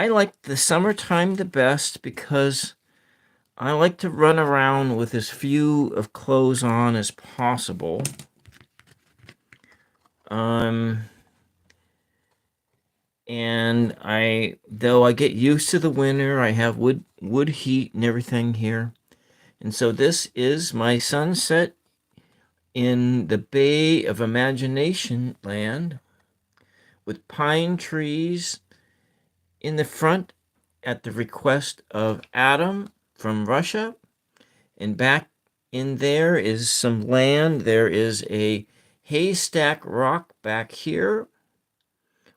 like the summertime the best because I like to run around with as few of clothes on as possible. And though I get used to the winter, I have wood heat and everything here. And so this is my sunset in the Bay of Imagination land with pine trees in the front at the request of Adam from Russia. And back in there is some land. There is a haystack rock back here,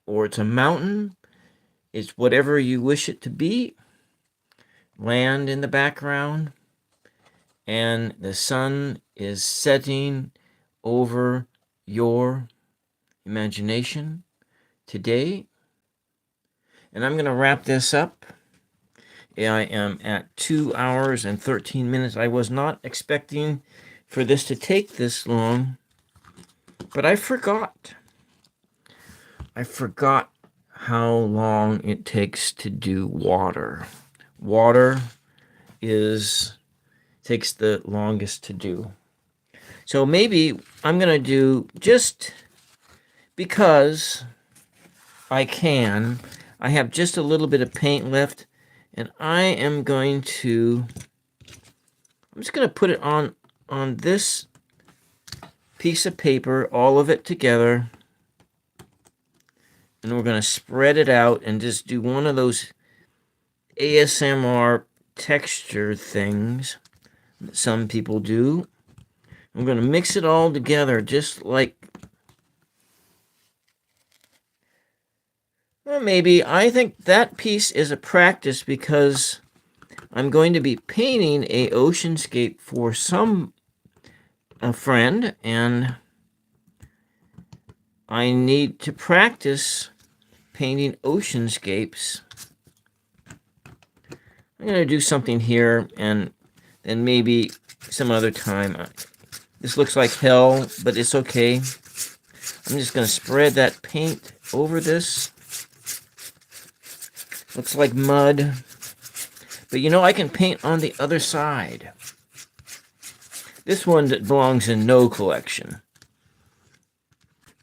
or it's a mountain. It's whatever you wish it to be. Land in the background. And the sun is setting over your imagination today. And I'm going to wrap this up. I am at 2 hours and 13 minutes. I was not expecting for this to take this long, but I forgot. I forgot how long it takes to do water. Water takes the longest to do. So maybe I'm going to do, just because I can, I have just a little bit of paint left, and I'm just going to put it on this piece of paper, all of it together, and we're going to spread it out and just do one of those ASMR texture things that some people do. I'm going to mix it all together just like, well, maybe I think that piece is a practice because I'm going to be painting a oceanscape for a friend, and I need to practice painting oceanscapes. I'm going to do something here, and then maybe some other time. This looks like hell, but it's okay. I'm just going to spread that paint over this. Looks like mud. But you know, I can paint on the other side. This one that belongs in no collection.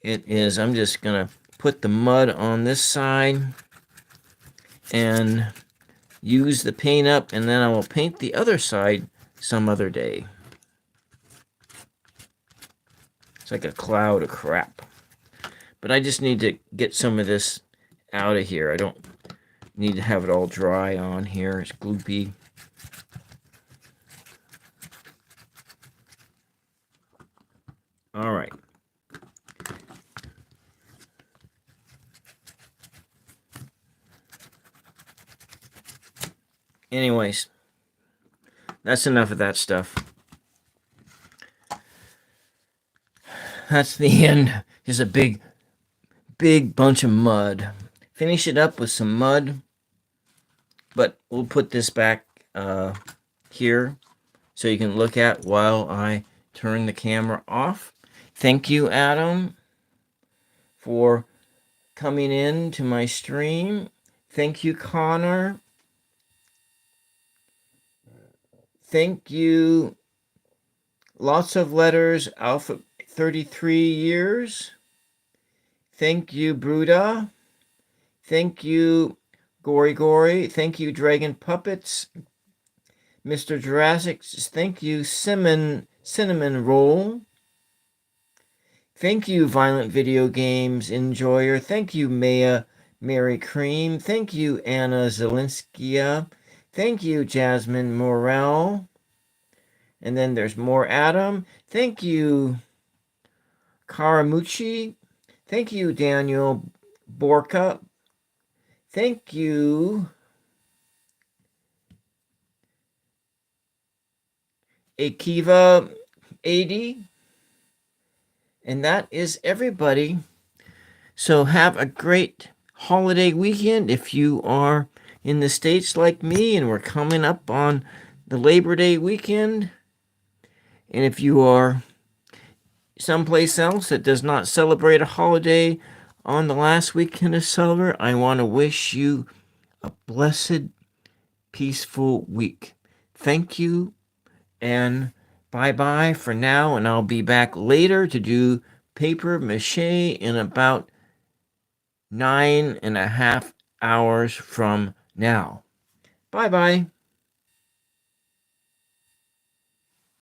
It is, I'm just going to put the mud on this side and use the paint up, and then I will paint the other side some other day. It's like a cloud of crap. But I just need to get some of this out of here. I don't need to have it all dry on here. It's gloopy. All right. Anyways, that's enough of that stuff. That's the end. Just a big bunch of mud. Finish it up with some mud, but we'll put this back here so you can look at while I turn the camera off. Thank you, Adam, for coming in to my stream. Thank you, Connor. Thank you. Lots of letters, Alpha 33 years. Thank you, Bruda. Thank you, Gory. Thank you, Dragon Puppets. Mr. Jurassic, thank you, Cinnamon Roll. Thank you, Violent Video Games Enjoyer. Thank you, Mary Cream. Thank you, Anna Zelinskia. Thank you, Jasmine Morel. And then there's more Adam. Thank you, Karamuchi. Thank you, Daniel Borka. Thank you, Akiva 80. And that is everybody. So have a great holiday weekend if you are in the States like me, and we're coming up on the Labor Day weekend. And if you are someplace else that does not celebrate a holiday on the last weekend of summer, I want to wish you a blessed, peaceful week. Thank you, and bye-bye for now, and I'll be back later to do paper mache in about 9.5 hours from now. Bye-bye.